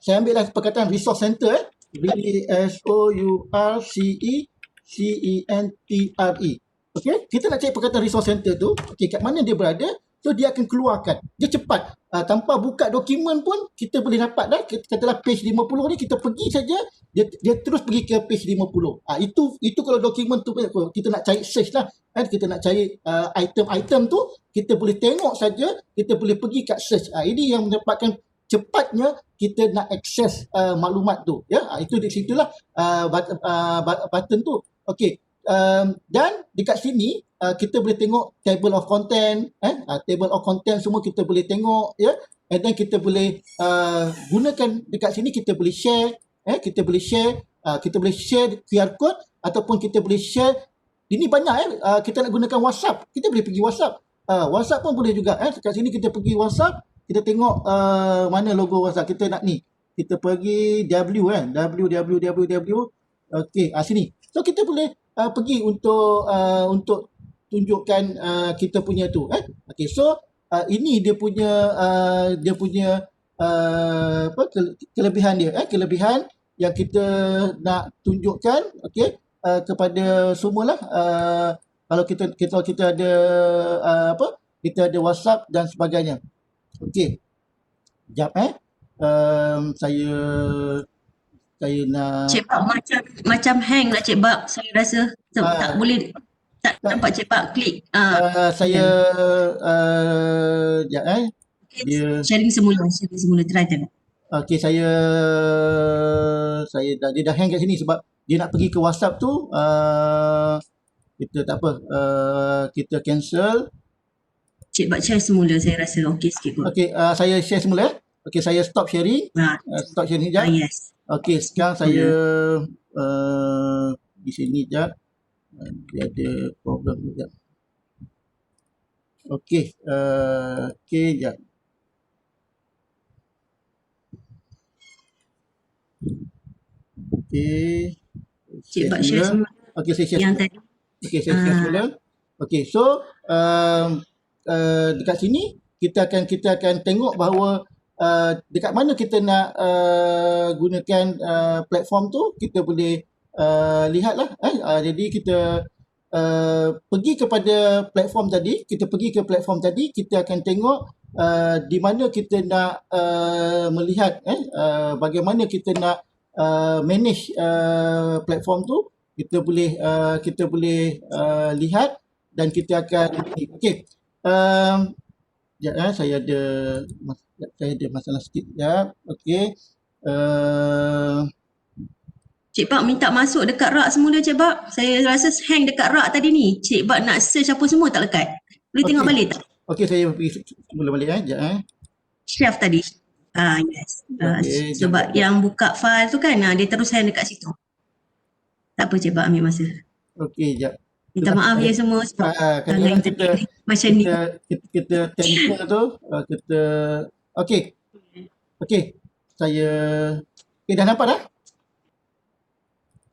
[SPEAKER 2] Saya ambil lah perkataan resource center. RESOURCECENTRE. Okey, kita nak cari perkataan resource center tu. Okey, kat mana dia berada? So dia akan keluarkan. Dia cepat. Tanpa buka dokumen pun kita boleh dapat dah. Katalah page 50 ni, kita pergi saja, dia terus pergi ke page 50. Itu kalau dokumen tu kita nak cari search lah. Kita nak cari item-item tu, kita boleh tengok saja, kita boleh pergi kat search. Ini yang mendapatkan cepatnya kita nak akses maklumat tu, ya. Itu di situlah button tu. Okey, dan dekat sini kita boleh tengok table of content, table of content semua kita boleh tengok, ya. And then kita boleh gunakan dekat sini, kita boleh share, kita boleh share QR code ataupun kita boleh share. Ini banyak, kita nak gunakan WhatsApp, kita boleh pergi WhatsApp. WhatsApp pun boleh juga, dekat sini kita pergi WhatsApp. Kita tengok mana logo WhatsApp kita nak ni. Kita pergi www. Okey, sini. So kita boleh pergi untuk tunjukkan kita punya tu. Okey, so ini dia punya kelebihan dia. Kelebihan yang kita nak tunjukkan, okey, kepada semualah. Kalau kita ada kita ada WhatsApp dan sebagainya. Okey. Sekejap saya nak
[SPEAKER 1] Cik Bak macam hang lah Cik Bak. Saya rasa tak boleh, tak nampak Cik Bak klik.
[SPEAKER 2] saya sekejap dia
[SPEAKER 1] Sharing semula try tengok.
[SPEAKER 2] okey, dia dah hang kat sini sebab dia nak pergi ke WhatsApp tu. Kita tak apa, kita cancel.
[SPEAKER 1] Cik Bak share semula, saya rasa okey sikit kot.
[SPEAKER 2] Okey, saya share semula. Okey, saya stop sharing. Stop sharing sekejap.
[SPEAKER 1] Yes.
[SPEAKER 2] Okey, sekarang saya di sini sekejap. Dia ada problem sekejap. Okey, sekejap. Okey.
[SPEAKER 1] Cik Bak share semula.
[SPEAKER 2] Okey, saya share
[SPEAKER 1] yang
[SPEAKER 2] semula.
[SPEAKER 1] tadi.
[SPEAKER 2] Okey, saya share semula. Okey, so dekat sini kita akan tengok bahawa dekat mana kita nak gunakan platform tu, kita boleh lihatlah. Jadi kita pergi kepada platform tadi, kita akan tengok di mana kita nak melihat bagaimana kita nak manage platform tu. Kita boleh lihat dan kita akan okey. Sekejap, saya ada masalah sikit sekejap. Okey.
[SPEAKER 1] Cik Bak minta masuk dekat rak semula Cik Bak. Saya rasa hang dekat rak tadi ni. Cik Bak nak search apa semua tak lekat. Boleh tengok balik tak?
[SPEAKER 2] Okey, saya pergi semula balik sekejap.
[SPEAKER 1] Chef tadi. Yes.
[SPEAKER 2] Okey,
[SPEAKER 1] Sebab yang buka file tu kan, dia terus hang dekat situ. Tak apa Cik Bak, ambil masa.
[SPEAKER 2] Okey, sekejap.
[SPEAKER 1] Minta maaf ya semua sebab
[SPEAKER 2] Kadang-kadang
[SPEAKER 1] internet macam ni.
[SPEAKER 2] kita technical tu kita okey saya dah nampak dah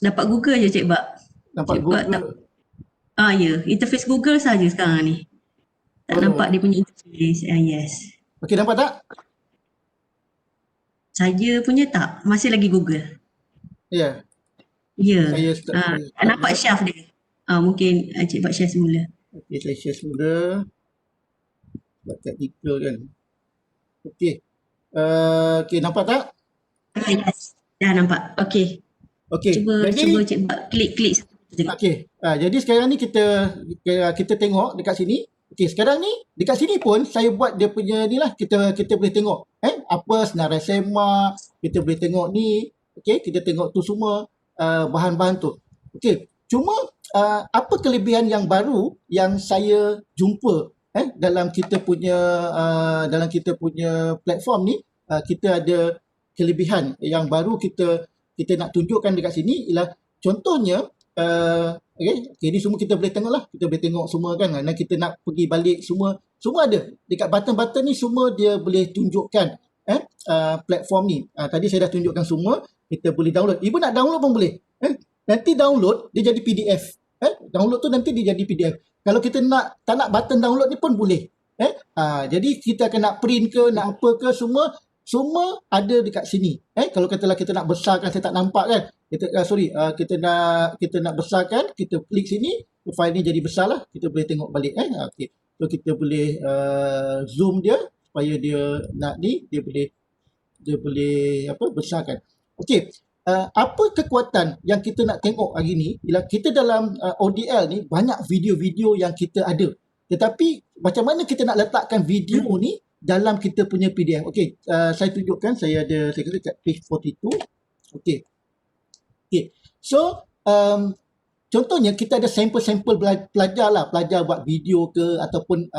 [SPEAKER 1] Dapat Google je Cik Bak.
[SPEAKER 2] nampak
[SPEAKER 1] Cik Bak
[SPEAKER 2] Google
[SPEAKER 1] ya, interface Google saja sekarang ni. Tak nampak dia punya interface. Yes.
[SPEAKER 2] okey, nampak tak?
[SPEAKER 1] Saya punya tak, masih lagi Google.
[SPEAKER 2] Ya,
[SPEAKER 1] Ya.
[SPEAKER 2] saya start
[SPEAKER 1] Nampak Syaf dia. Mungkin Cik Bak share semula.
[SPEAKER 2] okey, saya share semula buat technical kan. Okey, nampak tak?
[SPEAKER 1] Yes. Dah nampak. Okey.
[SPEAKER 2] Okey,
[SPEAKER 1] Cuba
[SPEAKER 2] jadi
[SPEAKER 1] Cik Bak klik.
[SPEAKER 2] okey, jadi sekarang ni kita tengok dekat sini. Okey, sekarang ni dekat sini pun saya buat dia punya ni lah, kita boleh tengok apa senarai semak, kita boleh tengok ni. Okey, kita tengok tu semua bahan-bahan tu. Okey, cuma apa kelebihan yang baru yang saya jumpa dalam kita punya platform ni, kita ada kelebihan yang baru kita nak tunjukkan dekat sini ialah contohnya okey, ni semua kita boleh tengok lah, kita boleh tengok semua kan, dan kita nak pergi balik semua ada dekat button-button ni, semua dia boleh tunjukkan platform ni. Tadi saya dah tunjukkan semua, kita boleh download, even nak download pun boleh. Nanti download dia jadi PDF. Download tu nanti dia jadi PDF. Kalau kita tak nak button download ni pun boleh. Jadi kita akan nak print ke, nak apa ke, semua ada dekat sini. Kalau katalah kita nak besarkan, saya tak nampak kan. Kita nak besarkan, kita klik sini, file ni jadi besar lah. Kita boleh tengok balik. Okay. So kita boleh zoom dia supaya dia nak ni, dia boleh besarkan. Okey. Apa kekuatan yang kita nak tengok hari ni ialah kita dalam ODL ni banyak video-video yang kita ada. Tetapi macam mana kita nak letakkan video ni dalam kita punya PDF. Okey, saya tunjukkan, saya kata kat page 42. Okey. So, contohnya kita ada sampel-sampel pelajar buat video ke ataupun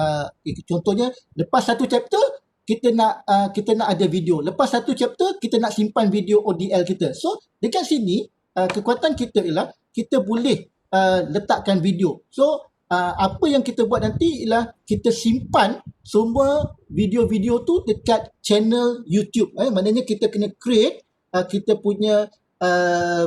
[SPEAKER 2] contohnya lepas satu chapter kita nak ada video. Lepas satu chapter kita nak simpan video ODL kita. So, dekat sini kekuatan kita ialah kita boleh letakkan video. So, apa yang kita buat nanti ialah kita simpan semua video-video tu dekat channel YouTube. Maknanya kita kena create kita punya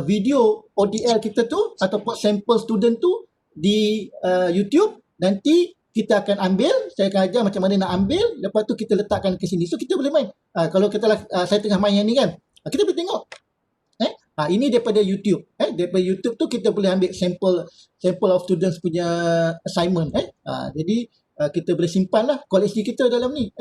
[SPEAKER 2] video ODL kita tu ataupun sampel student tu di YouTube. Nanti kita akan ambil, saya akan ajar macam mana nak ambil, lepas tu kita letakkan ke sini. So kita boleh main. Kalau katalah saya tengah main yang ni kan, kita boleh tengok. Ini daripada YouTube. Daripada YouTube tu kita boleh ambil sampel of students punya assignment. Jadi kita boleh simpan lah koleksi kita dalam ni.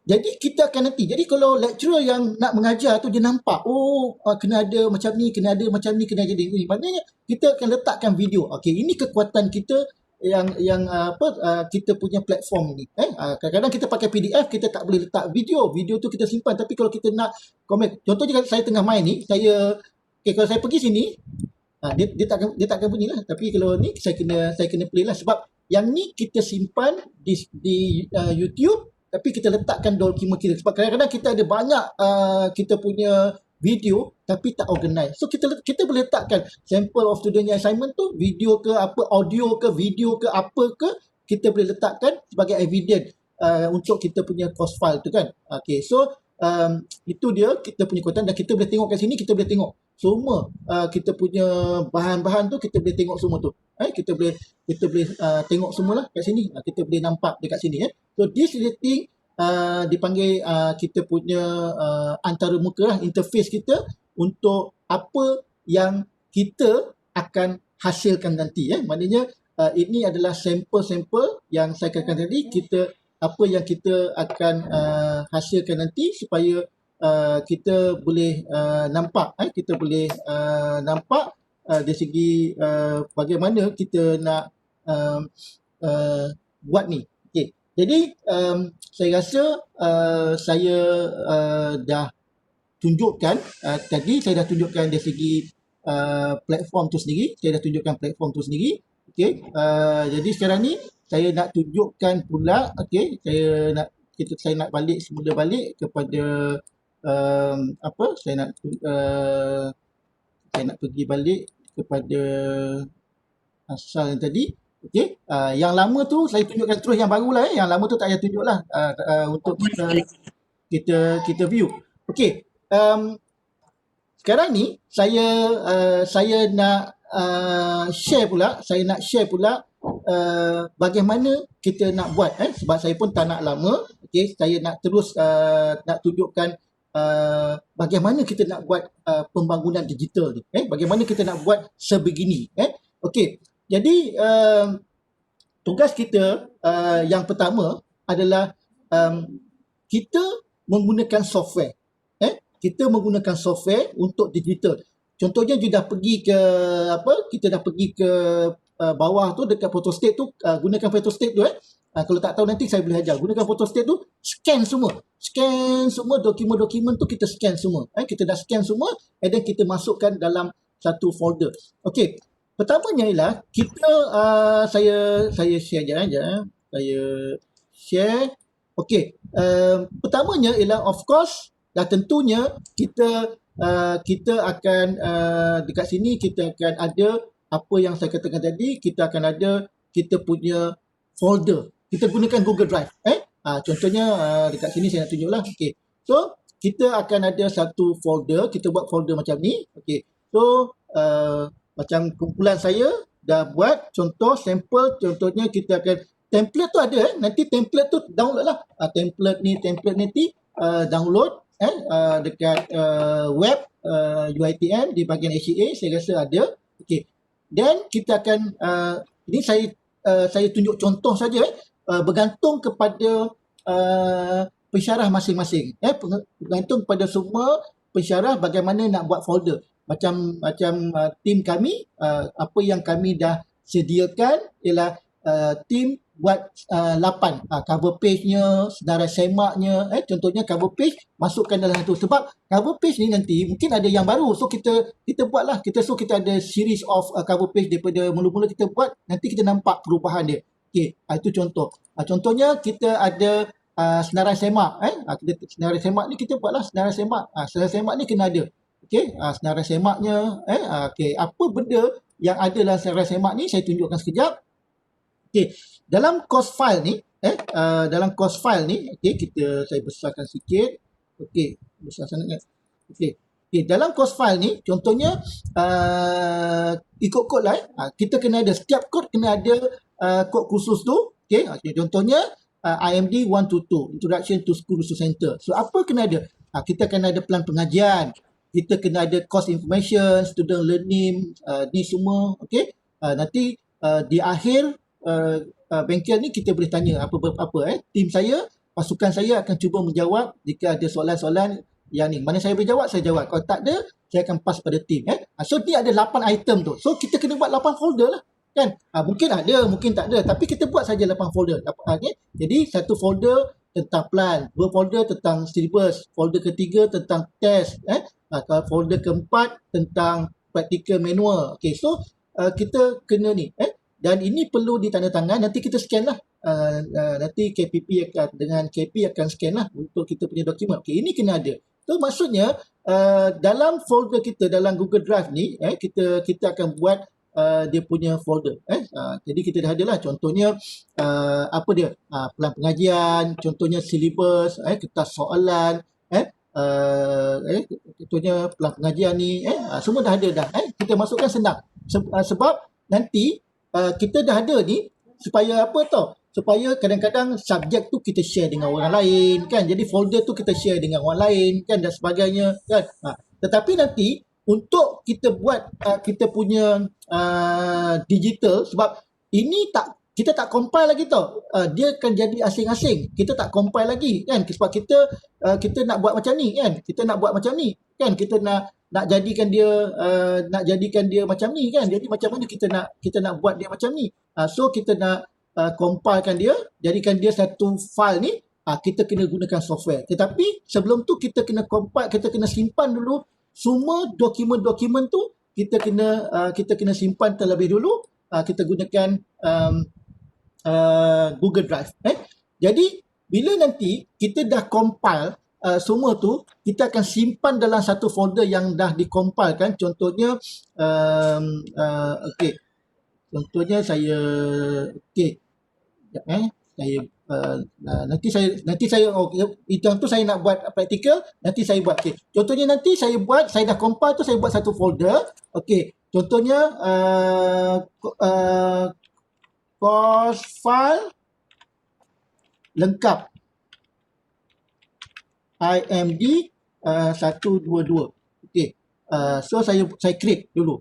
[SPEAKER 2] Jadi kita akan nanti. Jadi kalau lecturer yang nak mengajar tu dia nampak, kena ada macam ni, kena ada macam ni, kena jadi ni. Maknanya kita akan letakkan video. Okey, ini kekuatan kita yang kita punya platform ni. Kadang-kadang kita pakai PDF, kita tak boleh letak video. Video tu kita simpan. Tapi kalau kita nak komen, contohnya saya tengah main ni, kalau saya pergi sini, dia tak akan bunyi lah. Tapi kalau ni saya kena play lah, sebab yang ni kita simpan di YouTube. Tapi kita letakkan dokumen kita. Sebab kadang-kadang kita ada banyak kita punya video tapi tak organize. So kita boleh letakkan sample of student assignment tu, video ke apa, audio ke, video ke, apa ke, kita boleh letakkan sebagai evidence untuk kita punya course file tu kan. Okay, so itu dia kita punya kekuatan, dan kita boleh tengok kat sini, kita boleh tengok semua kita punya bahan-bahan tu, kita boleh tengok semua tu. Kita boleh tengok semualah kat sini. Kita boleh nampak dekat sini. So this rating dipanggil kita punya antarmuka lah, interface kita untuk apa yang kita akan hasilkan nanti. Maknanya ini adalah sampel-sampel yang saya katakan tadi, apa yang kita akan hasilkan nanti supaya kita boleh nampak, kita boleh nampak dari segi bagaimana kita nak buat ni. Okay. Jadi saya rasa saya dah tunjukkan tadi, saya dah tunjukkan dari segi platform tu sendiri, Okay. Jadi sekarang ni saya nak tunjukkan pula, okay, saya nak balik semula balik kepada saya nak pergi balik kepada asal yang tadi. Okay. Yang lama tu saya tunjukkan terus, yang baru lah. Yang lama tu tak payah tunjuk lah untuk kita view. Okay. Sekarang ni saya nak share pula bagaimana kita nak buat, sebab saya pun tak nak lama. Okay, saya nak terus nak tunjukkan bagaimana kita nak buat pembangunan digital ni, bagaimana kita nak buat sebegini. Okay, jadi tugas kita yang pertama adalah kita menggunakan software. Kita menggunakan software untuk digital. Contohnya kita dah pergi ke bawah tu dekat photostat tu, gunakan photostat tu. Kalau tak tahu nanti saya boleh ajar. Gunakan photostat tu, scan semua dokumen-dokumen tu, kita scan semua. Kita dah scan semua, and then kita masukkan dalam satu folder. Okey. Pertamanya ialah kita saya share je. Saya share. Okey. Pertamanya ialah of course dah tentunya kita akan dekat sini kita akan ada apa yang saya katakan tadi, kita akan ada kita punya folder. Kita gunakan Google Drive. Contohnya dekat sini saya nak tunjuklah. Okey. So, kita akan ada satu folder, kita buat folder macam ni. Okey. So, macam kumpulan saya dah buat contoh sampel, contohnya kita akan template tu ada nanti template tu download lah. Template nanti download dekat web UiTM di bahagian HCA saya rasa ada. Okey. Dan kita akan ini saya tunjuk contoh saja bergantung kepada pensyarah masing-masing. Bergantung kepada semua pensyarah bagaimana nak buat folder. Macam tim kami, apa yang kami dah sediakan ialah tim buat 8 cover page-nya, senarai semaknya. Contohnya cover page masukkan dalam satu, sebab cover page ni nanti mungkin ada yang baru, so kita buatlah, kita ada series of cover page daripada mula-mula kita buat, nanti kita nampak perubahan dia. Okey, itu contoh. Contohnya kita ada senarai semak. Senarai semak ni kita buatlah senarai semak. Senarai semak ni kena ada. Okey, senarai semaknya. Okey, apa benda yang ada dalam senarai semak ni saya tunjukkan sekejap. Okey, dalam course file ni, okey, saya besarkan sikit. Okey, besar sangat. Okey, dalam course file ni, contohnya ikut kod lah. Kita kena ada, setiap kod kena ada kod khusus tu. Okey, contohnya IMD 122, Introduction to School Resource Center. So, apa kena ada? Kita kena ada plan pengajian, kita kena ada course information, student learning, ni semua. Okey, nanti di akhir bengkel ni kita boleh tanya apa-apa. Tim saya, pasukan saya akan cuba menjawab jika ada soalan-soalan yang ni. Mana saya boleh jawab, saya jawab. Kalau tak ada, saya akan pass pada tim. So, ni ada 8 item tu. So, kita kena buat 8 folder lah. Kan? Mungkin ada, mungkin tak ada. Tapi kita buat saja 8 folder. Okay? Jadi, satu folder tentang plan, 2 folder tentang syllabus, folder ketiga tentang test, folder keempat tentang practical manual. Okay, so kita kena ni. Dan ini perlu ditandatangan, nanti kita scan lah. Nanti KPP dengan KP akan scan lah untuk kita punya dokumen. Okay, ini kena ada. So maksudnya dalam folder kita, dalam Google Drive ni, kita akan buat dia punya folder. Jadi kita dah ada lah. Contohnya apa dia? Plan pengajian, contohnya syllabus, kertas soalan, contohnya pelan pengajian ni, semua dah ada dah. Kita masukkan senang. Sebab nanti kita dah ada ni supaya apa tau? Supaya kadang-kadang subjek tu kita share dengan orang lain kan. Jadi folder tu kita share dengan orang lain kan dan sebagainya kan. Tetapi nanti untuk kita buat kita punya digital, sebab ini kita tak compile lagi tau. Dia akan jadi asing-asing. Kita tak compile lagi kan sebab kita nak buat macam ni kan. Kita nak buat macam ni kan. Kita nak jadikan dia macam ni kan. Jadi macam mana kita nak buat dia macam ni. So kita nak compilekan dia, jadikan dia satu file ni, kita kena gunakan software. Tetapi sebelum tu kita kena compile, kita kena simpan dulu semua dokumen-dokumen tu, kita kena simpan terlebih dulu. Kita gunakan Google Drive. Jadi bila nanti kita dah compile semua tu, kita akan simpan dalam satu folder yang dah dicompilekan. Contohnya contohnya saya saya nanti saya itu saya nak buat praktikal, nanti saya buat. Contohnya nanti saya dah compile tu, saya buat satu folder. Contohnya course file lengkap IMD 122. So saya create dulu.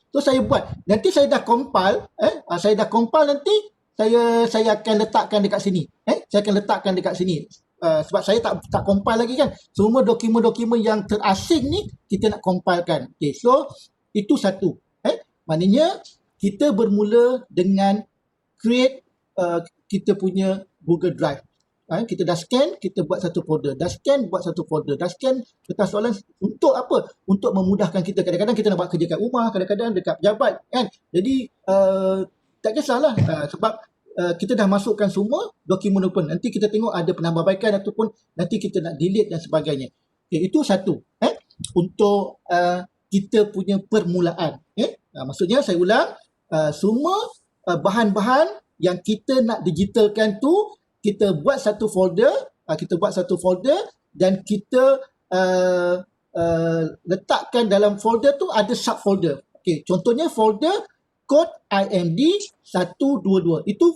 [SPEAKER 2] So saya buat. Nanti saya dah compile, nanti saya akan letakkan dekat sini. Saya akan letakkan dekat sini. Sebab saya tak compile lagi kan. Semua dokumen-dokumen yang terasing ni kita nak compilekan. So itu satu. Maknanya kita bermula dengan create kita punya Google Drive. Kita dah scan, kita buat satu folder. Dah scan, buat satu folder. Dah scan, kertas soalan untuk apa? Untuk memudahkan kita. Kadang-kadang kita nak buat kerja kat rumah, kadang-kadang dekat pejabat kan. Jadi tak kisahlah sebab kita dah masukkan semua dokumen-dokumen. Nanti kita tengok ada penambahbaikan ataupun nanti kita nak delete dan sebagainya. Itu satu. Untuk kita punya permulaan. Maksudnya saya ulang, semua bahan-bahan yang kita nak digitalkan tu, kita buat satu folder, dan kita letakkan dalam folder tu ada subfolder. Contohnya folder kod IMD 122. Itu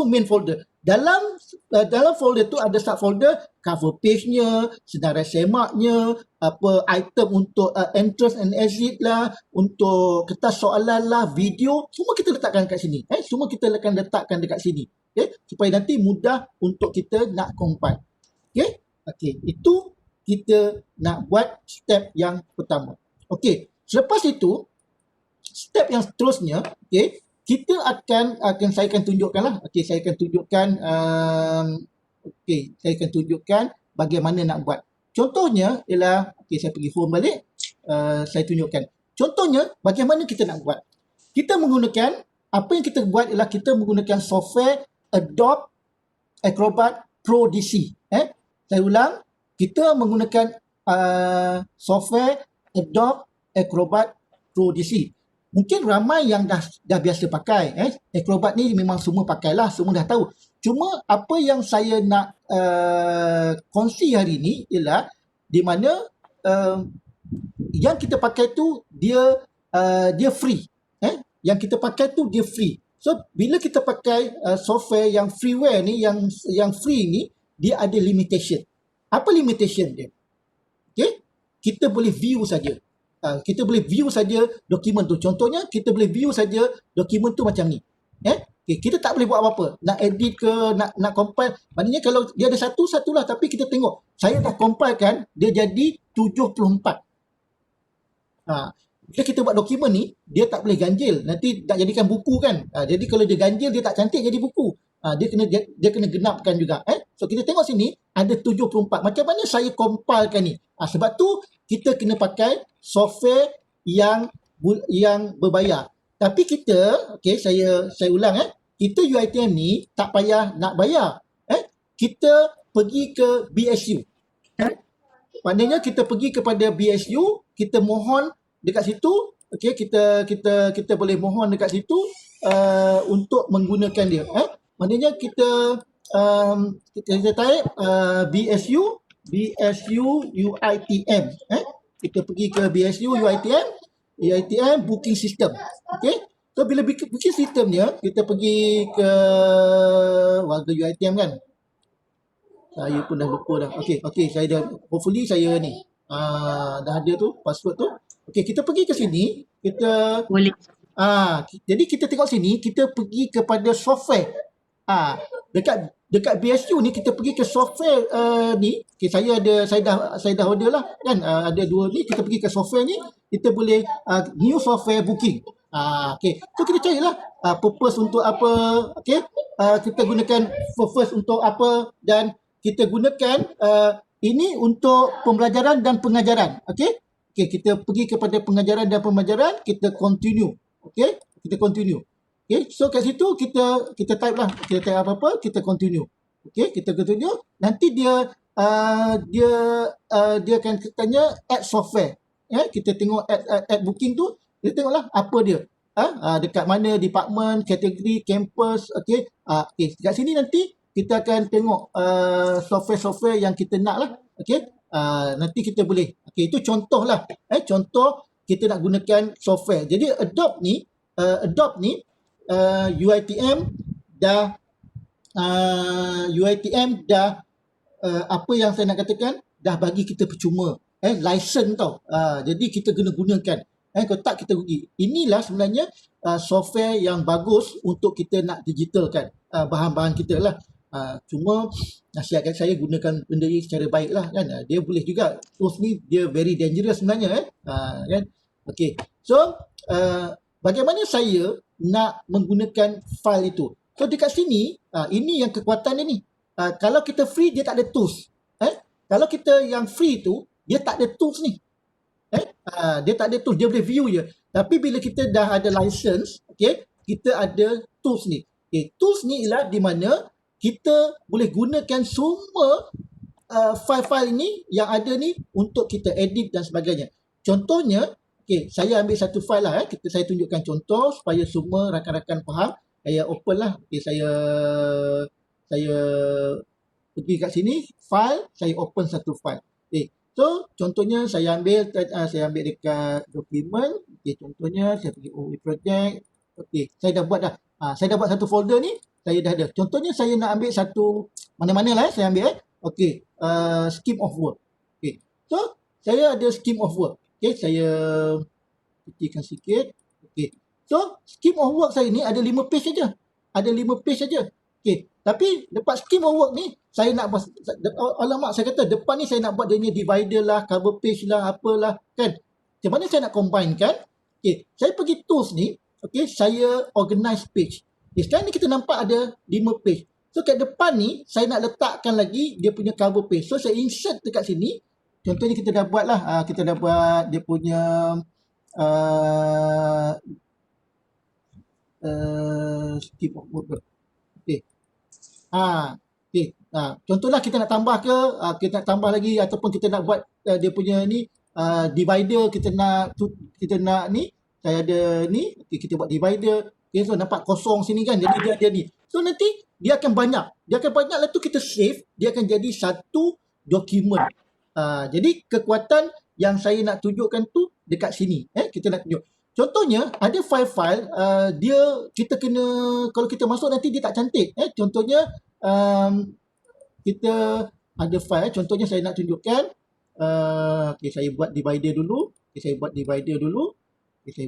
[SPEAKER 2] main folder. Dalam folder tu ada subfolder, cover page-nya, senarai semaknya, apa item untuk entrance and exit lah, untuk kertas soalan lah, video, semua kita letakkan kat sini. Semua kita akan letakkan dekat sini. Supaya nanti mudah untuk kita nak compile. Itu kita nak buat step yang pertama. Selepas itu, step yang seterusnya, kita saya akan tunjukkanlah. Saya akan tunjukkan bagaimana nak buat. Contohnya ialah, saya pergi home balik, saya tunjukkan. Contohnya, bagaimana kita nak buat. Kita menggunakan, apa yang kita buat ialah kita menggunakan software Adobe Acrobat Pro DC. Saya ulang, kita menggunakan software Adobe Acrobat Pro DC. Mungkin ramai yang dah biasa pakai. Acrobat ni memang semua pakailah, semua dah tahu. Cuma apa yang saya nak kongsi hari ni ialah di mana yang kita pakai tu dia free. Yang kita pakai tu dia free. So bila kita pakai software yang freeware ni, yang free ni, dia ada limitation. Apa limitation dia? Kita boleh view saja. Kita boleh view saja dokumen tu. Contohnya kita boleh view saja dokumen tu macam ni. Kita tak boleh buat apa-apa. Nak edit ke, nak compile. Maknanya kalau dia ada satu-satulah, tapi kita tengok. Saya dah compile kan, dia jadi 74. Bila kita buat dokumen ni, dia tak boleh ganjil. Nanti nak jadikan buku kan. Jadi kalau dia ganjil, dia tak cantik jadi buku. Dia kena genapkan juga. So kita tengok sini, ada 74. Macam mana saya compilekan ni? Sebab tu, kita kena pakai software yang berbayar. Tapi kita, saya ulang kita UiTM ni tak payah nak bayar. Kita pergi ke BSU. Maknanya kita pergi kepada BSU, kita mohon dekat situ, kita boleh mohon dekat situ untuk menggunakan dia. Maknanya kita type BSU BSU UiTM. Kita pergi ke BSU UiTM booking system. Okay. So bila booking systemnya, kita pergi ke warga UiTM kan. Saya pun dah lupa dah. Okay, saya dah, hopefully saya ni dah ada tu password tu. Okay, kita pergi ke sini, kita
[SPEAKER 1] Boleh.
[SPEAKER 2] jadi kita tengok sini, kita pergi kepada software. Dekat BSU ni kita pergi ke software ni. Okay, saya dah order lah kan. Ada dua ni, kita pergi ke software ni, kita boleh new software booking. Okay, so kita carilah purpose untuk apa. Okay, kita gunakan purpose untuk apa, dan kita gunakan ini untuk pembelajaran dan pengajaran. Okay, kita pergi kepada pengajaran dan pembelajaran, kita continue. Okay, kita continue. Okay, so kat situ kita type lah, kita type apa-apa, kita continue. Okay, kita continue. Nanti dia akan tanya add software. Kita tengok add booking tu, kita tengoklah apa dia. Dekat mana department, kategori, campus. Okay, kat sini nanti kita akan tengok software-software yang kita nak lah. Okay, nanti kita boleh. Okay, itu contoh lah. Contoh kita nak gunakan software. Jadi Adobe ni UiTM dah apa yang saya nak katakan, dah bagi kita percuma license tau. Jadi kita kena gunakan. Kalau tak kita rugi. Inilah sebenarnya software yang bagus untuk kita nak digitalkan bahan-bahan kita lah. Cuma nasihatkan saya gunakan benda ni secara baik lah kan. Dia boleh juga, tools ni dia very dangerous sebenarnya kan. Okay, so bagaimana saya nak menggunakan file itu? So dekat sini, ini yang kekuatan dia ni. Kalau kita free, dia tak ada tools. Kalau kita yang free tu, dia tak ada tools ni. Dia tak ada tools, dia boleh view je. Tapi bila kita dah ada license, okay, kita ada tools ni. Okay, tools ni ialah di mana kita boleh gunakan semua file-file ni yang ada ni untuk kita edit dan sebagainya. Contohnya, okay, saya ambil satu file lah. Saya tunjukkan contoh supaya semua rakan-rakan faham. Saya open lah. Okay, saya pergi kat sini, file, saya open satu file. Okay, so contohnya saya ambil dekat dokumen. Okay, contohnya saya pergi OE project. Okay, saya dah buat dah. Saya dah buat satu folder ni, saya dah ada. Contohnya saya nak ambil satu, mana-mana lah saya ambil. Okay, scheme of work. Okay, so saya ada scheme of work. Okay, saya kecilkan sikit. Okay, so scheme of work saya ni ada 5 page saja. Ada 5 page saja. Okay, tapi lepas scheme of work ni, saya nak buat, alamak, saya kata depan ni saya nak buat dia ni divider lah, cover page lah, apalah kan. Macam mana saya nak combine kan? Okay, saya pergi tools ni. Okay, saya organize page. Okay, sekarang ni kita nampak ada 5 page. So kat depan ni, saya nak letakkan lagi dia punya cover page. So saya insert dekat sini. Contohnya kita dah buat lah. Kita dah buat dia punya skip of work. Okay. Okay. Contohlah kita nak tambah ke, kita nak tambah lagi, ataupun kita nak buat dia punya ni divider, kita nak ni, saya ada ni, okay, kita buat divider. Okay, so nampak kosong sini kan, jadi dia ada ni. So nanti dia akan banyak. Lepas tu kita save, dia akan jadi satu dokumen. Jadi kekuatan yang saya nak tunjukkan tu dekat sini. Kita nak tunjuk. Contohnya ada file-file kita kena, kalau kita masuk nanti dia tak cantik. Contohnya kita ada file, contohnya saya nak tunjukkan. Okay, saya buat divider dulu. Okay, saya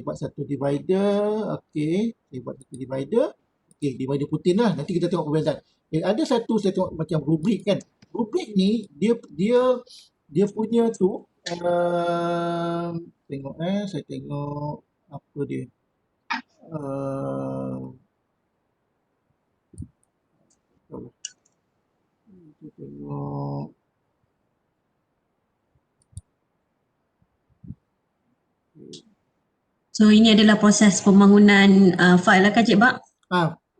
[SPEAKER 2] buat satu divider. Okay, saya buat satu divider. Okay, divider putih lah. Nanti kita tengok perbezaan. Okay, ada satu saya tengok macam rubrik kan. Rubrik ni dia punya tu tengok saya tengok apa dia. Kita tengok.
[SPEAKER 1] So ini adalah proses pembangunan file lah kan Cik Bak?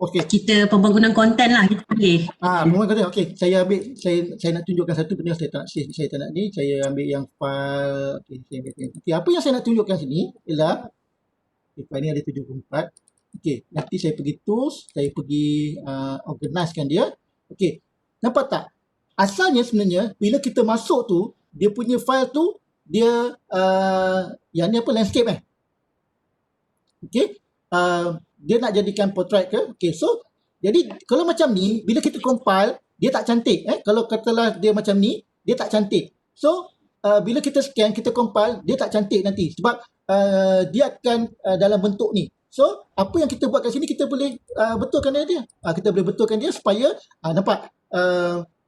[SPEAKER 2] Okey.
[SPEAKER 1] Kita pembangunan konten lah kita pilih.
[SPEAKER 2] Pembangunan konten. Okey, saya ambil, saya nak tunjukkan satu benda saya tak nak save, saya tak nak ni, saya ambil yang file. Okey, saya ambil. Okey, apa yang saya nak tunjukkan sini ialah file ni ada 74. Okey, nanti saya pergi tools, saya pergi organizekan dia. Okey, nampak tak? asalnya sebenarnya bila kita masuk tu, dia punya file tu dia yang ni apa, landscape okey, dia nak jadikan portrait ke. Okey, so jadi kalau macam ni bila kita compile dia tak cantik. Kalau katalah dia macam ni dia tak cantik. So bila kita scan, kita compile, dia tak cantik nanti sebab dia akan dalam bentuk ni. So apa yang kita buat kat sini, kita boleh betulkan dia. Kita boleh betulkan dia supaya nampak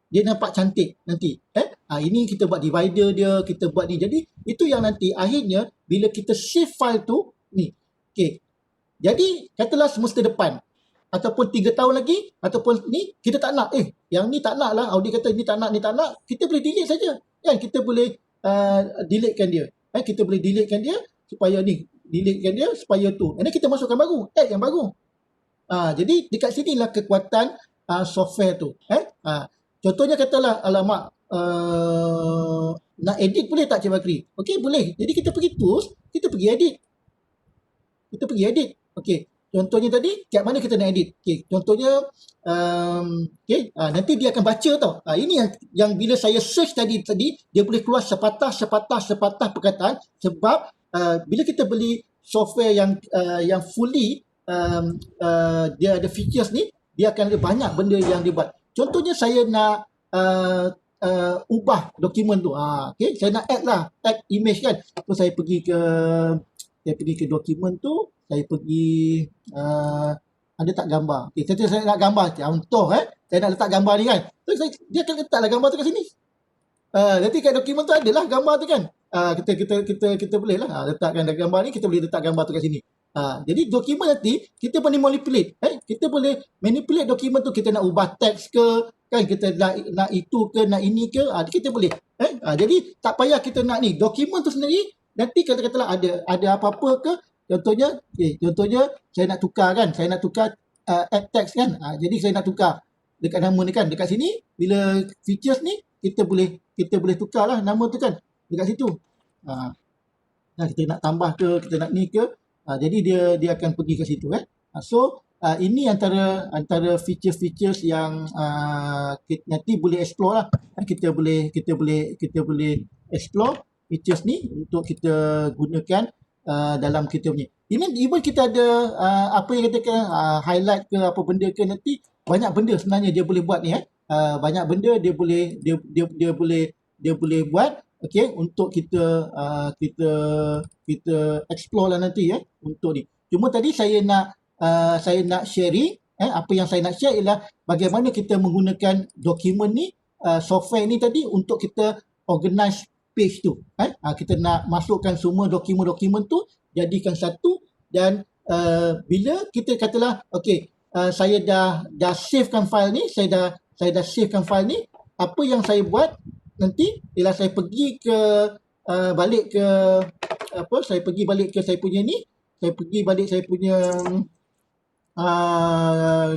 [SPEAKER 2] dia nampak cantik nanti. Ini kita buat divider dia, kita buat ni. Jadi itu yang nanti akhirnya bila kita save file tu ni. Okey. Jadi katalah semester depan ataupun 3 tahun lagi ataupun ni kita tak nak, yang ni tak nak lah, Audi kata ni tak nak, kita boleh delete saja. Kan kita boleh deletekan dia. Kita boleh deletekan dia supaya ni, deletekan dia supaya tu. And then kita masukkan baru, add yang baru. Jadi dekat sinilah kekuatan software tu. Contohnya katalah, alamak, nak edit boleh tak Cik Bakri? Okey, boleh. Jadi kita pergi tools, kita pergi edit. Okey, contohnya tadi, kat mana kita nak edit? Okey, contohnya, nanti dia akan baca tau. Ini yang bila saya search tadi, dia boleh keluar sepatah perkataan sebab bila kita beli software yang fully, dia ada features ni, dia akan ada banyak benda yang dia buat. Contohnya saya nak ubah dokumen tu. Okay, saya nak add image kan. So saya pergi ke dokumen tu, saya pergi ada tak gambar. Okay, saya nak gambar. Contoh saya nak letak gambar ni kan. So dia akan letaklah gambar tu kat sini. Nanti kat dokumen tu adalah gambar tu kan. Kita boleh lah letakkan gambar ni, kita boleh letak gambar tu kat sini. Jadi dokumen nanti kita boleh manipulate. Kita boleh manipulate dokumen tu, kita nak ubah teks ke, kan kita nak itu ke, nak ini ke, kita boleh. Jadi tak payah kita nak ni. Dokumen tu sendiri nanti katalah ada apa-apa ke, contohnya saya nak tukar add text kan. Jadi saya nak tukar dekat nama ni kan, dekat sini bila features ni kita boleh tukarlah nama tu kan dekat situ. Kita nak tambah ke, kita nak ni ke, jadi dia akan pergi ke situ So ini antara feature-features yang nanti boleh explore lah. Kita boleh explore features ni untuk kita gunakan dalam kita punya. Even kita ada apa yang katakan highlight ke apa benda ke, nanti banyak benda sebenarnya dia boleh buat ni banyak benda dia boleh buat, okey, untuk kita explore lah nanti untuk ni. Cuma tadi saya nak sharing apa yang saya nak share ialah bagaimana kita menggunakan dokumen ni, software ni tadi untuk kita organize page tu. Kita nak masukkan semua dokumen-dokumen tu, jadikan satu, dan bila kita katalah okey, saya dah savekan file ni, saya dah savekan file ni, apa yang saya buat nanti ialah saya pergi ke balik ke saya punya ni, saya pergi balik saya punya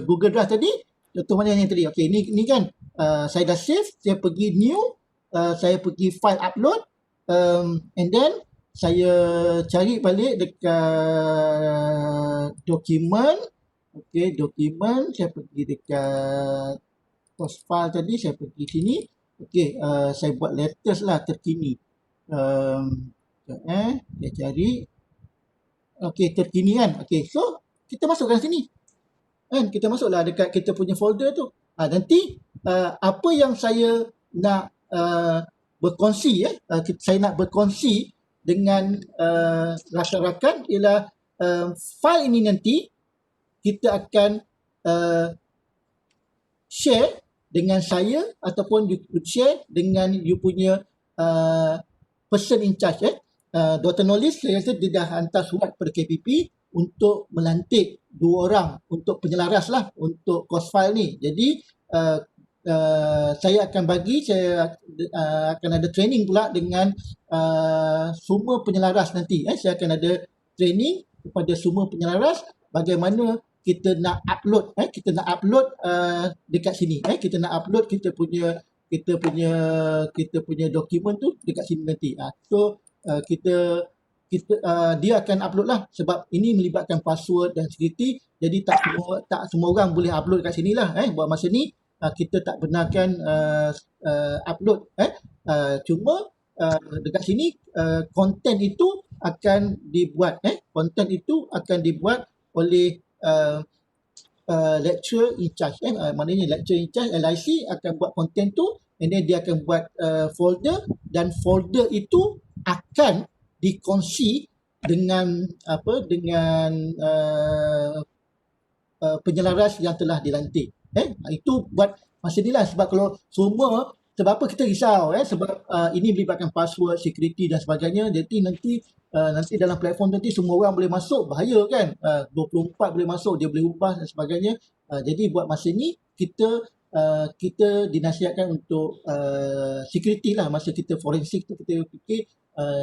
[SPEAKER 2] Google Drive tadi. Contoh mana yang tadi, okey, ni kan saya dah save, saya pergi new, saya pergi file upload, and then saya cari balik dekat dokumen. Okey, dokumen, saya pergi dekat post file tadi, saya pergi sini. Okey, saya buat latest lah, terkini. Saya cari. Okey, terkini kan. Okey, so kita masukkan sini. Kan, kita masuklah dekat kita punya folder tu. Nanti apa yang saya nak berkongsi, saya nak berkongsi dengan rakan-rakan ialah file ini nanti kita akan share dengan saya ataupun you share dengan you punya person in charge. Dr. Nolis, saya rasa dia dah hantar surat kepada KPP untuk melantik 2 orang untuk penyelaras lah untuk course file ni. Jadi saya akan akan ada training pula dengan semua penyelaras nanti. Saya akan ada training kepada semua penyelaras bagaimana kita nak upload dekat sini. Kita nak upload kita punya dokumen tu dekat sini nanti. So dia akan upload lah, sebab ini melibatkan password dan security. Jadi tak semua orang boleh upload kat sini lah buat masa ni. kita tak benarkan upload. Cuma dekat sini konten itu akan dibuat konten itu akan dibuat oleh lecturer in charge. Maknanya lecturer in charge LIC akan buat konten tu, and then dia akan buat folder, dan folder itu akan dikongsi dengan penyelaras yang telah dilantik. Itu buat masa ni lah, sebab kalau semua, sebab apa kita risau, sebab ini melibatkan password, security dan sebagainya. Jadi nanti dalam platform nanti semua orang boleh masuk, bahaya kan. 24 boleh masuk, dia boleh ubah dan sebagainya. Jadi buat masa ni kita dinasihatkan untuk security lah. Masa kita forensik tu kita fikir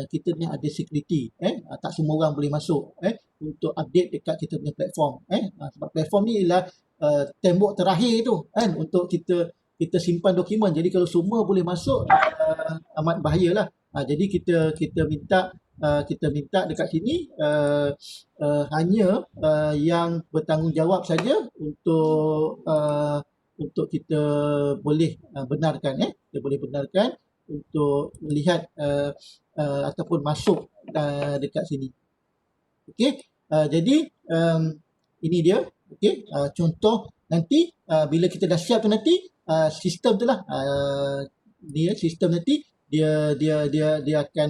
[SPEAKER 2] kita ni ada security, tak semua orang boleh masuk untuk update dekat kita punya platform. Sebab platform ni ialah tembok terakhir tu untuk kita simpan dokumen. Jadi kalau semua boleh masuk, amat bahayalah. Jadi kita minta dekat sini hanya yang bertanggungjawab saja untuk kita boleh benarkan, kita boleh benarkan untuk melihat ataupun masuk dekat sini. Okey, jadi ini dia. Okey, contoh nanti bila kita dah siap tu nanti sistem tu lah, sistem nanti dia akan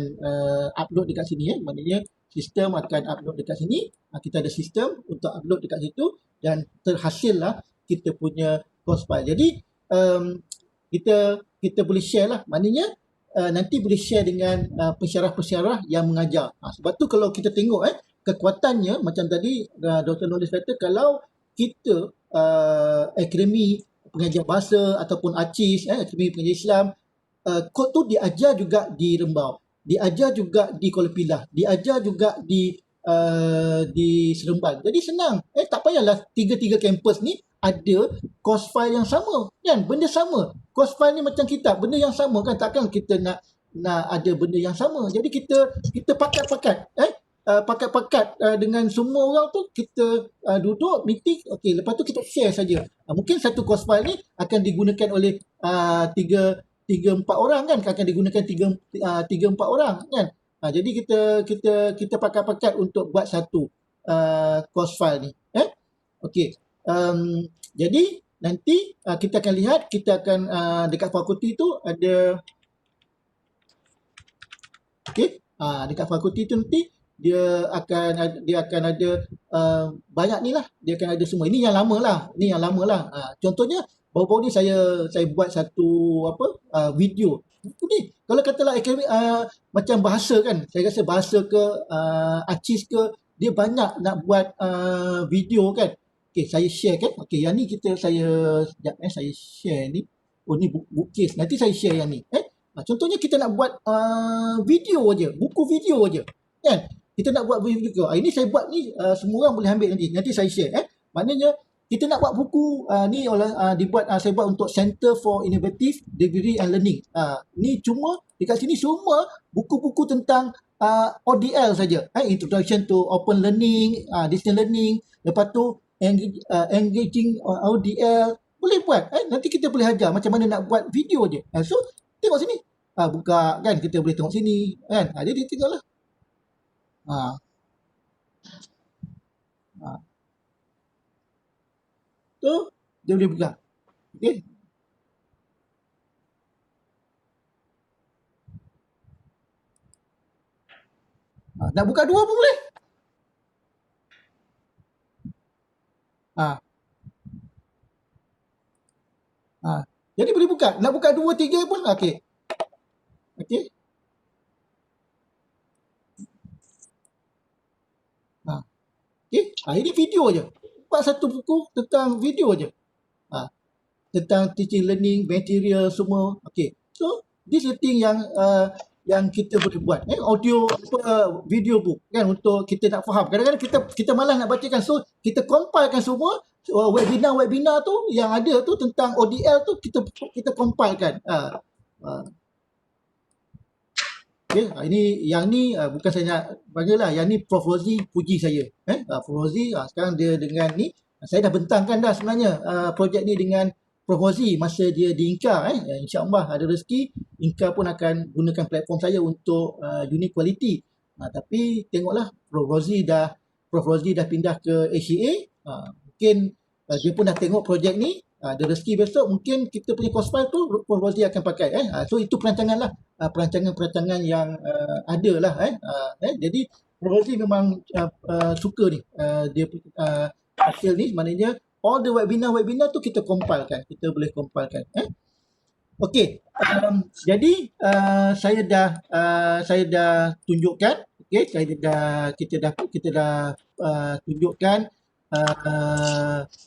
[SPEAKER 2] upload dekat sini. Maknanya sistem akan upload dekat sini. Kita ada sistem untuk upload dekat situ, dan terhasillah kita punya course file. Jadi kita boleh share lah. Maknanya nanti boleh share dengan pensyarah-pensyarah yang mengajar. Sebab tu kalau kita tengok kekuatannya, macam tadi Dr. Nolis kata, kalau kita akademi pengajar bahasa ataupun ACIS, akademi pengajar Islam, kod tu diajar juga di Rembau, diajar juga di Kuala Pilah, diajar juga di Seremban. Jadi senang. Tak payahlah tiga kampus ni ada course file yang sama, kan? Benda sama. Course file ni macam kitab, benda yang sama kan? Takkan kita nak ada benda yang sama. Jadi kita pakat-pakat dengan semua orang tu, kita duduk meeting, okey, lepas tu kita share saja. Mungkin satu course file ni akan digunakan oleh 3-4 orang kan, akan digunakan 3-4 orang kan. Jadi kita pakat-pakat untuk buat satu course file ni. Okey. Jadi nanti kita akan lihat, kita akan dekat fakulti tu ada, okey, dekat fakulti tu nanti dia akan ada banyak ni lah, dia akan ada semua. Ini yang lama lah. Contohnya baru-baru ni saya buat satu video. Ni kalau katalah akademik macam bahasa kan, saya rasa bahasa ke ACIS ke, dia banyak nak buat video kan. Okey, saya share kan. Okey, yang ni saya share ni. Oh, ni bookcase. Nanti saya share yang ni. Contohnya kita nak buat video aja, buku video aja. Kan? Kita nak buat video. Ini saya buat ni, semua orang boleh ambil nanti. Nanti saya share. Maknanya kita nak buat buku ni saya buat untuk Center for Innovative Degree and Learning. Ni cuma dekat sini semua buku-buku tentang ODL saja. Introduction to Open Learning, Distance Learning. Lepas tu engaging ODL. Boleh buat. Nanti kita boleh ajar macam mana nak buat video je. So, tengok sini. Buka kan, kita boleh tengok sini. Kan? Jadi tengoklah. Tu, dia boleh buka. Okey. Nak buka dua pun boleh. Jadi boleh buka. Nak buka 2, 3 pun okey. Okey. Okey. Ini video je. Buat satu buku tentang video je. Tentang teaching learning, material semua. Okey. So, this is the thing yang kita boleh buat. Audio video book kan, untuk kita nak faham. Kadang-kadang kita malas nak bacakan. So, kita compilekan semua webinar tu yang ada tu tentang ODL tu, kita compilekan. Okay, yang ni bukan saya nak panggil lah, yang ni Prof Rozi puji saya. Prof Rozi sekarang dia dengan ni, saya dah bentangkan dah sebenarnya projek ni dengan Prof Rozi masa dia di Inka, insya-Allah ada rezeki Inka pun akan gunakan platform saya untuk unique quality. Tapi tengoklah Prof Rozi dah pindah ke ACA, mungkin dia pun dah tengok projek ni, ada rezeki besok mungkin kita punya course file tu Prof Rozi akan pakai. So itu perancangan lah, perancangan yang ada lah. Jadi Prof Rozi memang suka ni, dia hasil ni, maknanya all the webinar tu kita compilekan, kita boleh compilekan. Okey, jadi saya dah tunjukkan, okey, kita dah tunjukkan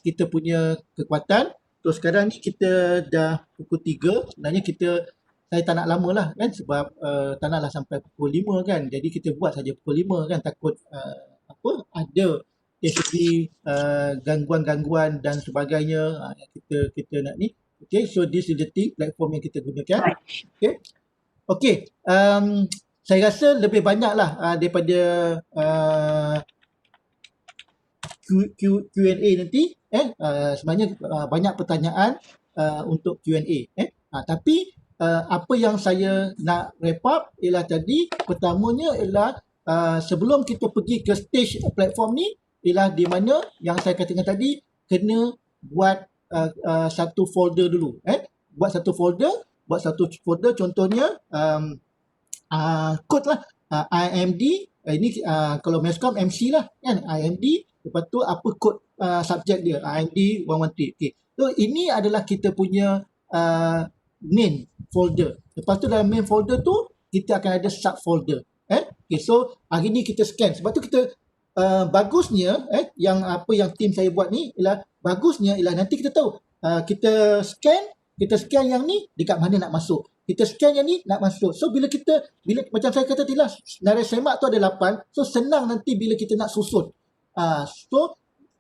[SPEAKER 2] kita punya kekuatan. So sekarang ni kita dah pukul 3, sebenarnya saya tak nak lama lah kan, sebab tak naklah sampai pukul 5 kan. Jadi kita buat saja pukul 5 kan, takut ada dari segi gangguan-gangguan dan sebagainya, kita nak ni. Okay, so this is the thing, platform yang kita gunakan. Okay, saya rasa lebih banyak lah daripada Q&A nanti. Sebenarnya banyak pertanyaan untuk Q&A. Tapi apa yang saya nak wrap up ialah tadi, pertamanya ialah sebelum kita pergi ke stage platform ni, ialah di mana yang saya katakan tadi, kena buat satu folder dulu. Buat satu folder, contohnya kod lah, IMD, ini kalau Mescom MC lah kan, IMD, lepas tu apa kod subjek dia, IMD 113. Okay. So ini adalah kita punya main folder. Lepas tu dalam main folder tu kita akan ada subfolder. Okay, so hari ni kita scan. Sebab tu kita bagusnya yang apa yang tim saya buat ni ialah bagusnya ialah nanti kita tahu kita scan yang ni dekat mana nak masuk. Kita scan yang ni nak masuk. So bila macam saya kata tadi lah, senarai semak tu ada 8. So senang nanti bila kita nak susun.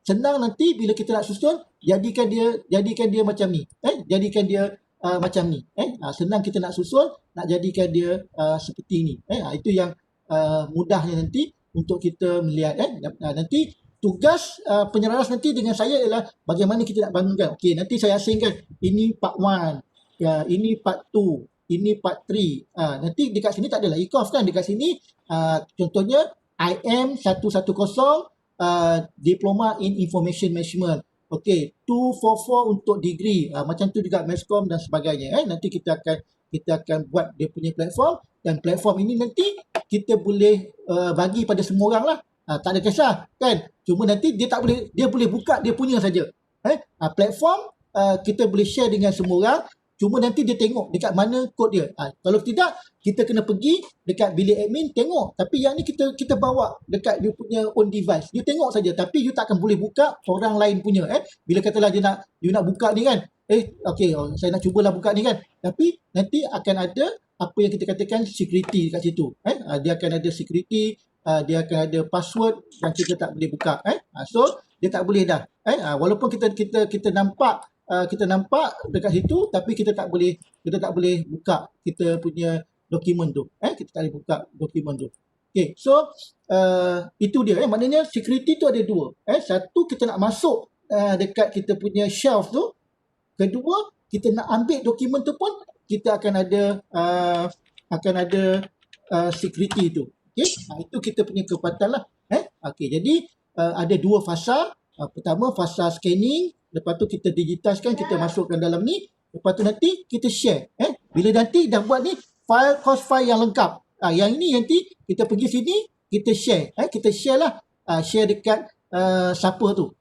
[SPEAKER 2] Senang nanti bila kita nak susun, jadikan dia macam ni. Jadikan dia macam ni. Senang kita nak susun, nak jadikan dia seperti ni. Itu yang mudahnya nanti untuk kita melihat. Nanti tugas penyelaras nanti dengan saya ialah bagaimana kita nak bangunkan. Okey, nanti saya asingkan ini part 1, ini part 2, ini part 3. Nanti dekat sini tak adalah e-course kan, dekat sini contohnya IM 110 Diploma in Information Management. Okey, 244 untuk degree, macam tu juga Mescom dan sebagainya. Nanti kita akan buat dia punya platform, dan platform ini nanti kita boleh bagi pada semua orang lah. Tak ada kisah kan, cuma nanti dia boleh buka dia punya saja. Platform kita boleh share dengan semua orang, cuma nanti dia tengok dekat mana kod dia. Kalau tidak, kita kena pergi dekat bilik admin tengok. Tapi yang ni kita bawa dekat you punya own device, you tengok saja, tapi you takkan boleh buka orang lain punya. Bila katalah you nak buka ni kan, okay, saya nak cubalah buka ni kan, tapi nanti akan ada apa yang kita katakan security dekat situ. Dia akan ada security, dia akan ada password yang kita tak boleh buka. So dia tak boleh dah. Walaupun kita nampak dekat situ, tapi kita tak boleh buka kita punya dokumen tu. Kita tak boleh buka dokumen tu. Okay, so itu dia. Maknanya security tu ada dua. Satu, kita nak masuk dekat kita punya shelf tu. Kedua, kita nak ambil dokumen tu pun kita akan ada security tu. Okay? Itu kita punya kekuatan lah. Okay, jadi ada dua fasa. Pertama fasa scanning, lepas tu kita digitaskan, kita masukkan dalam ni, lepas tu nanti kita share. Bila nanti dah buat ni, course file yang lengkap. Yang ini nanti kita pergi sini, kita share. Kita share lah. Share dekat siapa tu.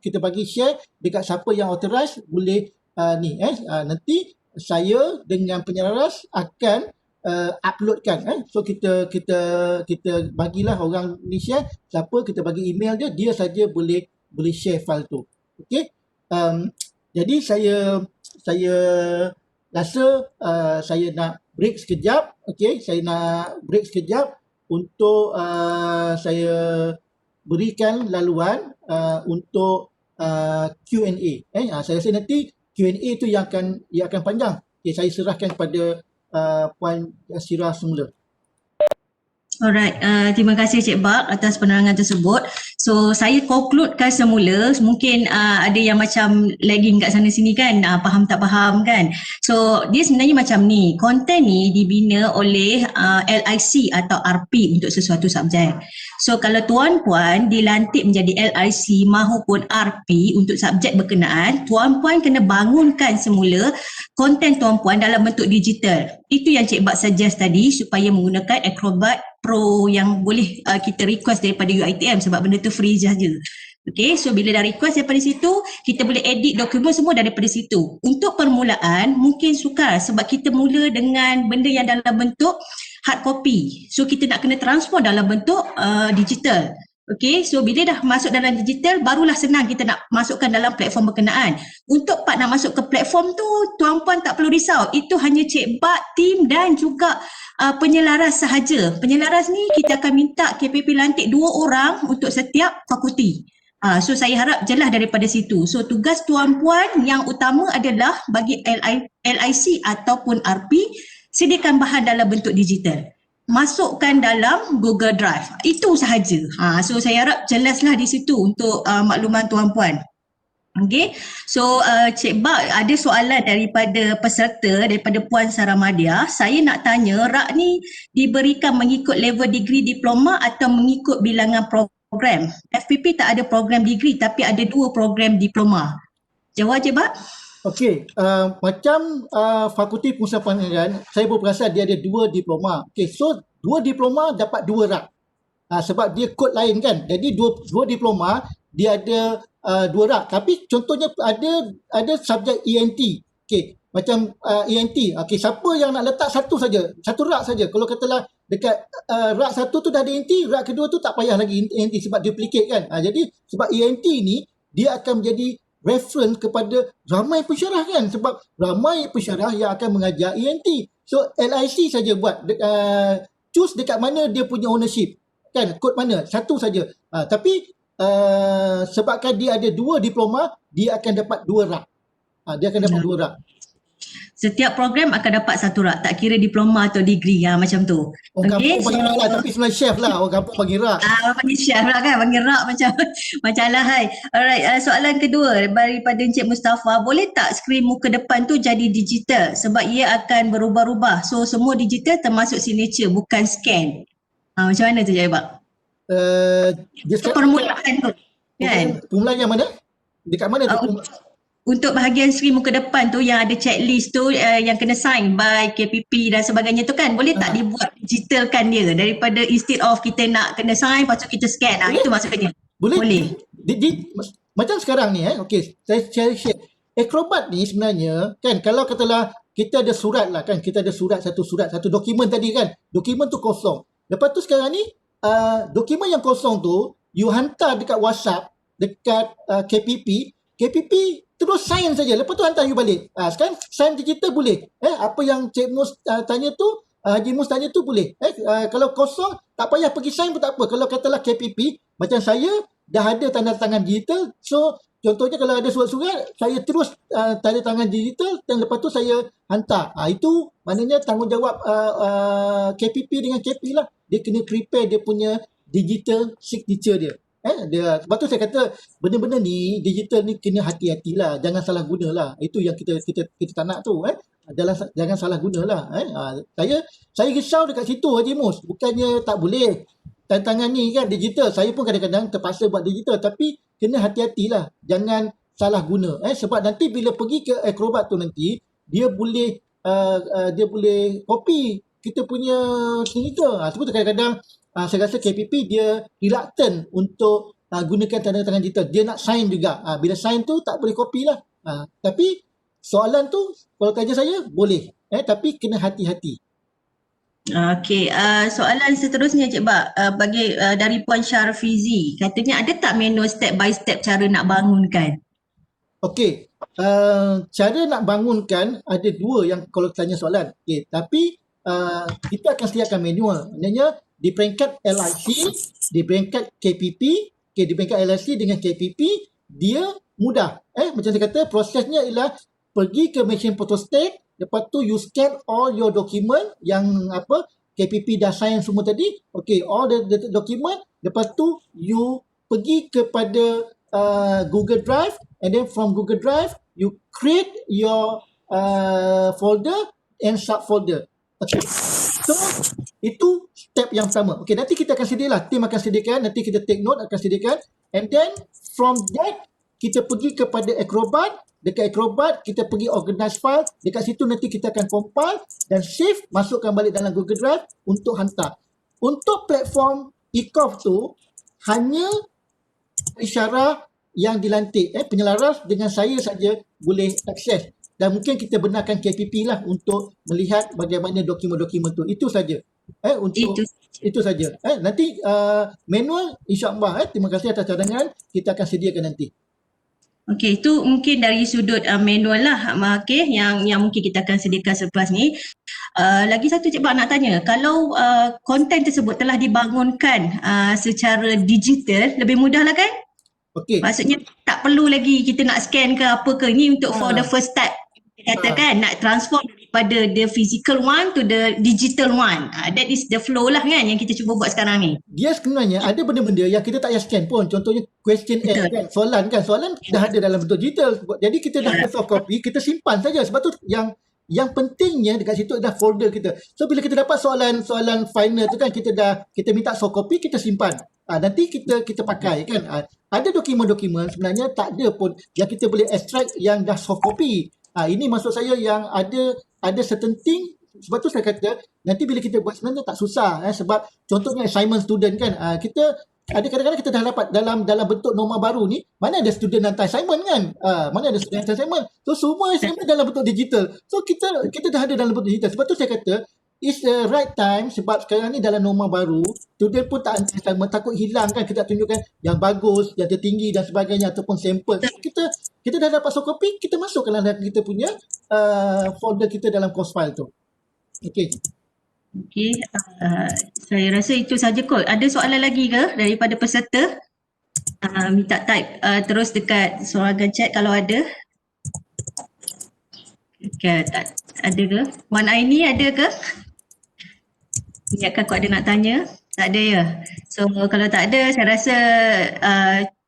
[SPEAKER 2] Kita bagi share dekat siapa yang authorized, boleh ni. Nanti saya dengan penyelaras akan uploadkan. So kita bagilah orang ni share, siapa kita bagi email dia saja boleh share file tu. Okey. Jadi saya rasa saya nak break sekejap. Okey, saya nak break sekejap untuk saya berikan laluan untuk Q&A. Saya rasa nanti Q&A tu yang akan panjang. Okay, saya serahkan kepada Puan Yasira semula.
[SPEAKER 1] Alright, terima kasih Cik Bak atas penerangan tersebut. So So saya concludekan semula, mungkin ada yang macam lagging kat sana sini kan, faham tak faham kan. So dia sebenarnya macam ni, konten ni dibina oleh LIC atau RP untuk sesuatu subjek. So kalau tuan-puan dilantik menjadi LIC mahupun RP untuk subjek berkenaan, tuan-puan kena bangunkan semula konten tuan-puan dalam bentuk digital. Itu yang Cik Bak suggest tadi supaya menggunakan Acrobat Pro yang boleh kita request daripada UiTM sebab benda tu free saja. Okay, so bila dah request daripada situ, kita boleh edit dokumen semua daripada situ. Untuk permulaan, mungkin sukar sebab kita mula dengan benda yang dalam bentuk hard copy. So kita nak kena transfer dalam bentuk digital. Okay, so bila dah masuk dalam digital, barulah senang kita nak masukkan dalam platform berkenaan. Untuk part nak masuk ke platform tu, tuan-puan tak perlu risau. Itu hanya Cik Bak, tim dan juga penyelaras sahaja. Penyelaras ni kita akan minta KPP lantik 2 orang untuk setiap fakulti. So saya harap jelas daripada situ. So tugas tuan-puan yang utama adalah bagi LIC ataupun RP, sediakan bahan dalam bentuk digital. Masukkan dalam Google Drive. Itu sahaja. So saya harap jelaslah di situ untuk makluman tuan-puan. Okay, so Cik Bak ada soalan daripada peserta, daripada Puan Saramadia. Saya nak tanya, RAK ni diberikan mengikut level degree diploma atau mengikut bilangan program? FPP tak ada program degree tapi ada 2 program diploma. Jawab Cik Bak.
[SPEAKER 2] Okey, macam Fakulti Pengurusan Perniagaan, saya berperasan dia ada 2 diploma. Okey, so 2 diploma dapat 2 RAK. Sebab dia kod lain kan. Jadi 2 diploma dia ada 2 RAK. Tapi contohnya ada subjek ENT. Okey, macam ENT. Okey, siapa yang nak letak satu saja, satu RAK saja. Kalau katalah dekat RAK satu tu dah ada ENT, RAK kedua tu tak payah lagi ENT sebab duplicate kan. Jadi sebab ENT ni dia akan menjadi reference kepada ramai pensyarah kan, sebab ramai pensyarah yang akan mengajar ENT. So LIC saja buat choose dekat mana dia punya ownership kan, kod mana, satu saja. Tapi sebabkan dia ada 2 diploma, dia akan dapat 2 RAK. Dia akan dapat 2 RAK.
[SPEAKER 1] Setiap program akan dapat 1 RAK, tak kira diploma atau degree macam tu.
[SPEAKER 2] Orang kampung panggil RAK lah, tapi sebenarnya chef lah. Orang kampung panggil RAK.
[SPEAKER 1] Panggil chef lah kan, panggil RAK macam alahai. Alright, soalan kedua daripada Encik Mustafa, boleh tak skrin muka depan tu jadi digital sebab ia akan berubah-ubah. So semua digital termasuk signature, bukan scan. Macam mana tu Cik Bak? Permulaan tu kan?
[SPEAKER 2] Permulaan yang mana? Dekat mana tu?
[SPEAKER 1] Untuk bahagian skrin muka depan tu yang ada checklist tu yang kena sign by KPP dan sebagainya tu kan, boleh tak dibuat digitalkan dia daripada instead of kita nak kena sign lepas tu kita scan. Itu maksudnya.
[SPEAKER 2] Boleh. Macam sekarang ni okey, saya share. Acrobat ni sebenarnya kan, kalau katalah kita ada surat lah kan, kita ada satu dokumen tadi kan, dokumen tu kosong. Lepas tu sekarang ni dokumen yang kosong tu you hantar dekat WhatsApp, dekat KPP terus sign saja, lepas tu hantar you balik. Sekarang sign digital boleh. Apa yang Cik Mus tanya tu, Haji Mus tanya tu boleh. Kalau kosong tak payah pergi sign pun tak apa. Kalau katalah KPP macam saya dah ada tanda tangan digital, so contohnya kalau ada surat-surat saya terus tanda tangan digital dan lepas tu saya hantar. Itu maknanya tanggungjawab KPP dengan KP lah. Dia kena prepare dia punya digital signature dia. Sebab tu saya kata benda-benda ni digital ni kena hati-hatilah, jangan salah gunalah. Itu yang kita tak nak tu. Jangan salah gunalah. Saya risau dekat situ Haji Mus. Bukannya tak boleh. Tantangan ni kan digital. Saya pun kadang-kadang terpaksa buat digital, tapi kena hati-hatilah. Jangan salah guna. Sebab nanti bila pergi ke Acrobat tu nanti dia boleh copy kita punya signature. Sebab tu kadang-kadang saya rasa KPP dia reluctant untuk gunakan tanda tangan digital. Dia nak sign juga. Bila sign tu tak boleh copy lah. Tapi soalan tu kalau tanya saya boleh. Tapi kena hati-hati.
[SPEAKER 1] Okey, soalan seterusnya Cik Bak, bagi dari Puan Syarfizi, katanya ada tak manual step by step cara nak bangunkan?
[SPEAKER 2] Okey, cara nak bangunkan ada 2 yang kalau tanya soalan. Okey, tapi kita akan sediakan manual. Maknanya di peringkat LIC, di peringkat KPP, di peringkat LIC dengan KPP, dia mudah. Macam saya kata, prosesnya ialah pergi ke mesin photostat, lepas tu you scan all your document yang KPP dah sign semua tadi. Okay, all the document, lepas tu you pergi kepada Google Drive, and then from Google Drive you create your folder and subfolder. Okay. So itu step yang pertama. Okay, nanti kita akan sedialah, tim akan sediakan, nanti kita take note akan sediakan, and then from that kita pergi kepada Acrobat. Dekat Acrobat kita pergi organize file, dekat situ nanti kita akan compile dan save, masukkan balik dalam Google Drive untuk hantar. Untuk platform e-Coff tu hanya pensyarah yang dilantik, penyelaras dengan saya saja boleh akses, dan mungkin kita benarkan KPP lah untuk melihat bagaimana dokumen-dokumen tu. Itu saja. Itu saja. Nanti manual insya-Allah, terima kasih atas cadangan, kita akan sediakan nanti.
[SPEAKER 1] Okey, itu mungkin dari sudut manual lah, okey, yang mungkin kita akan sediakan selepas ni. Lagi satu Cik Bak nak tanya, kalau konten tersebut telah dibangunkan secara digital, lebih mudah lah kan?
[SPEAKER 2] Okey.
[SPEAKER 1] Maksudnya tak perlu lagi kita nak scan ke apa ke, ni untuk for the first step. Katakan nak transform daripada the physical one to the digital one. That is the flow lah kan yang kita cuba buat sekarang ni.
[SPEAKER 2] Dia sebenarnya ada benda-benda yang kita tak payah scan pun. Contohnya questionnaire kan, soalan dah ada dalam bentuk digital. Jadi kita dah ada soft copy, kita simpan saja. Sebab tu yang pentingnya dekat situ adalah folder kita. So bila kita dapat soalan final tu kan, kita minta soft copy, kita simpan. Nanti kita pakai kan. Ada dokumen-dokumen sebenarnya tak ada pun yang kita boleh extract yang dah soft copy. Ini maksud saya yang ada certain thing. Sebab tu saya kata nanti bila kita buat sebenarnya tak susah, sebab contohnya assignment student kan, kita ada kadang-kadang kita dah dapat dalam bentuk norma baru ni, mana ada student hantar assignment kan, mana ada student hantar assignment, so semua assignment dalam bentuk digital. So kita dah ada dalam bentuk digital. Sebab tu saya kata it's the right time, sebab sekarang ni dalam norma baru, student pun tak hantar assignment, takut hilang kan, kita tunjukkan yang bagus, yang tertinggi dan sebagainya, ataupun sampel. So, kita dah dapat soft copy, kita masukkan dalam kita punya folder kita dalam course file tu. Okey.
[SPEAKER 1] Okey, saya rasa itu saja kot. Ada soalan lagi ke daripada peserta? Minta type terus dekat soalan chat kalau ada. Okay, ada ke? Wan Aini ada ke? Ingatkan kau ada nak tanya? Tak ada ya? So kalau tak ada, saya rasa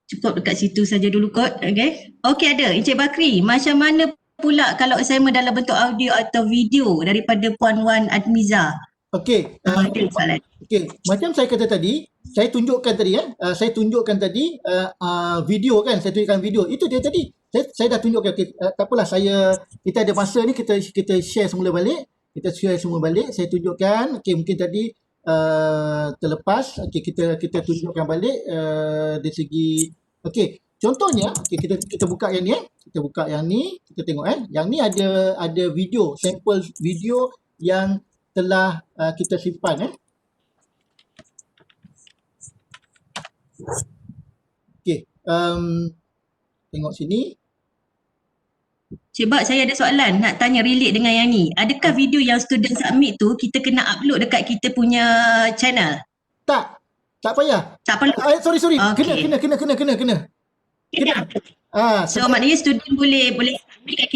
[SPEAKER 1] cukup dekat situ saja dulu kot. Okay, ada. Encik Bakri, macam mana pula kalau assignment dalam bentuk audio atau video daripada Puan Wan Admiza?
[SPEAKER 2] Okey. Okey, macam saya kata tadi, saya tunjukkan tadi video kan, saya tunjukkan video. Itu dia tadi. Saya dah tunjukkan. Okay, tak apalah, kita ada masa ni, kita share semula balik. Saya tunjukkan. Okey, mungkin tadi terlepas. Okey, kita tunjukkan balik dari segi. Okey, contohnya, kita buka yang ni. Kita tengok yang ni ada video, sampel video yang telah kita simpan. Okey, tengok sini.
[SPEAKER 1] Cik Bak, saya ada soalan nak tanya relate dengan yang ni. Adakah video yang student submit tu kita kena upload dekat kita punya channel?
[SPEAKER 2] Tak payah.
[SPEAKER 1] Tak perlu.
[SPEAKER 2] Sorry.
[SPEAKER 1] Okay.
[SPEAKER 2] Kena.
[SPEAKER 1] So maknanya student boleh submit kat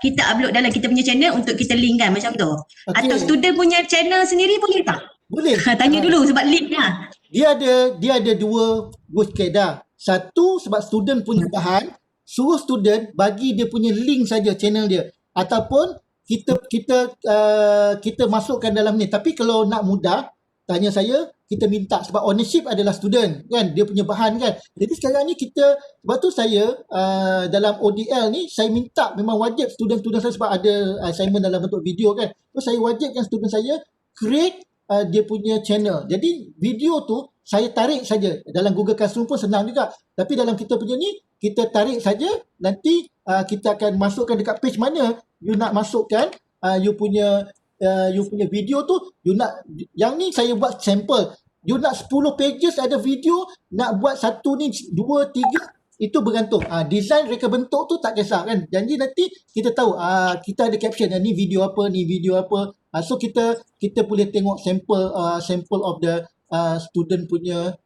[SPEAKER 1] kita upload dalam kita punya channel untuk kita link kan, macam tu.
[SPEAKER 2] Okay.
[SPEAKER 1] Atau student punya channel sendiri boleh tak?
[SPEAKER 2] Boleh.
[SPEAKER 1] Tanya dulu sebab link lah.
[SPEAKER 2] Dia ada dua kaedah. Satu, sebab student punya bahan, suruh student bagi dia punya link saja channel dia, ataupun kita masukkan dalam ni. Tapi kalau nak mudah, tanya saya, kita minta, sebab ownership adalah student kan, dia punya bahan kan. Jadi sekarang ni sebab tu saya dalam ODL ni saya minta, memang wajib student-student saya, sebab ada assignment dalam bentuk video kan, so saya wajibkan student saya create dia punya channel. Jadi video tu saya tarik saja. Dalam Google Classroom pun senang juga. Tapi dalam kita punya ni, kita tarik saja, nanti kita akan masukkan dekat page mana you nak masukkan you punya video tu. Yang ni saya buat sampel. You nak 10 pages ada video, nak buat satu ni 2, 3, itu bergantung. Design reka bentuk tu tak kisah kan. Jadi nanti kita tahu kita ada caption, ni video apa, ni video apa. So kita boleh tengok sample of the student punya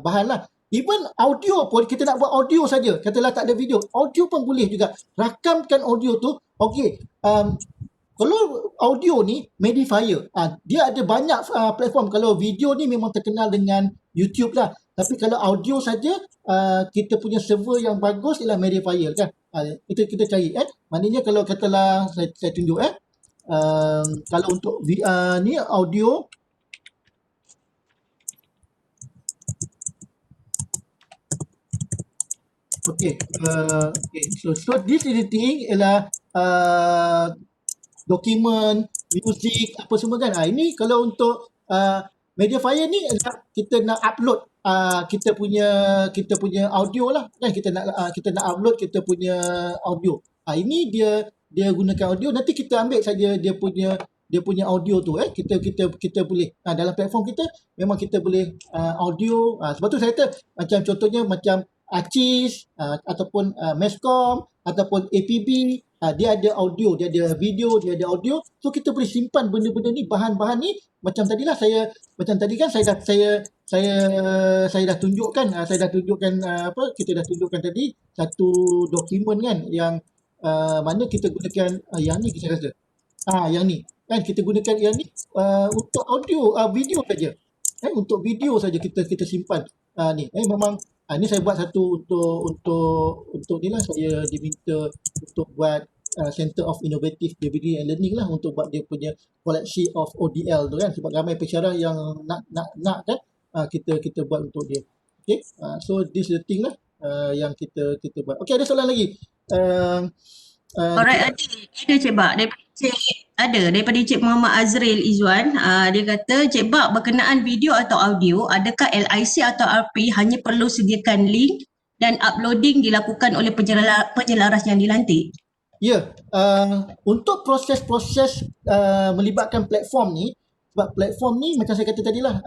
[SPEAKER 2] bahan lah. Even audio pun, kita nak buat audio saja, katalah tak ada video, audio pun boleh juga. Rakamkan audio tu. Okey, kalau audio ni Medifier, dia ada banyak platform. Kalau video ni memang terkenal dengan YouTube lah. Tapi kalau audio saja, kita punya server yang bagus ialah Mediafire kan. Kita cari maknanya kalau katalah saya tunjuk kalau untuk ni audio. Okay, so this is the thing ialah dokumen, music, apa semua kan. Ini kalau untuk Mediafire ni adalah kita nak upload kita punya audio lah kan, kita nak upload kita punya audio. Ini dia gunakan audio, nanti kita ambil saja dia punya audio tu kita boleh dalam platform kita memang kita boleh audio. Sebab tu saya kata macam contohnya macam Acis ataupun Mescom ataupun APB, dia ada audio, dia ada video, dia ada audio. So kita boleh simpan benda-benda ni, bahan-bahan ni. Macam tadi kan saya dah tunjukkan kita dah tunjukkan tadi satu dokumen kan yang mana kita gunakan yang ni saya rasa. Yang ni kan kita gunakan yang ni untuk audio, video saja. Untuk video saja kita simpan. Ni memang ni saya buat satu untuk ni lah, saya diminta untuk buat Center of Innovative Delivery and Learning lah, untuk buat dia punya koleksi of ODL tu kan, sebab ramai pensyarah yang nak kan, kita buat untuk dia. Okay, so this is the thing lah yang kita buat. Okay, ada soalan lagi?
[SPEAKER 1] Alright, ada Cik Bak daripada Cik Muhammad Azril Izwan. Dia kata, Cik Bak, berkenaan video atau audio, adakah LIC atau RP hanya perlu sediakan link dan uploading dilakukan oleh penyelaras yang dilantik?
[SPEAKER 2] Ya, untuk proses-proses melibatkan platform ni, sebab platform ni macam saya kata tadi lah,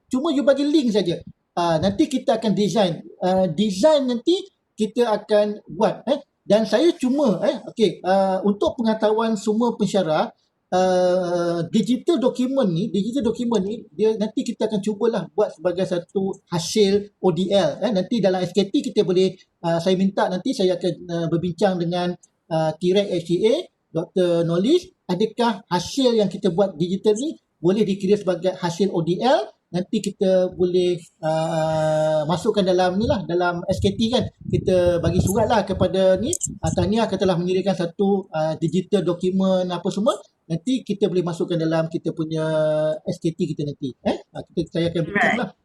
[SPEAKER 2] cuma you bagi link saja. Nanti kita akan design nanti kita akan buat. Dan saya cuma untuk pengetahuan semua pensyarah, digital dokumen ni dia nanti kita akan cubalah buat sebagai satu hasil ODL. Nanti dalam SKT kita boleh, saya minta nanti saya akan berbincang dengan T-REC HCA, Dr. Nolis, adakah hasil yang kita buat digital ni boleh dikira sebagai hasil ODL. Nanti kita boleh masukkan dalam ni lah, dalam SKT kan. Kita bagi surat lah kepada ni, tahniah telah menyediakan satu digital dokumen apa semua. Nanti kita boleh masukkan dalam kita punya SKT kita nanti. Saya akan bincang lah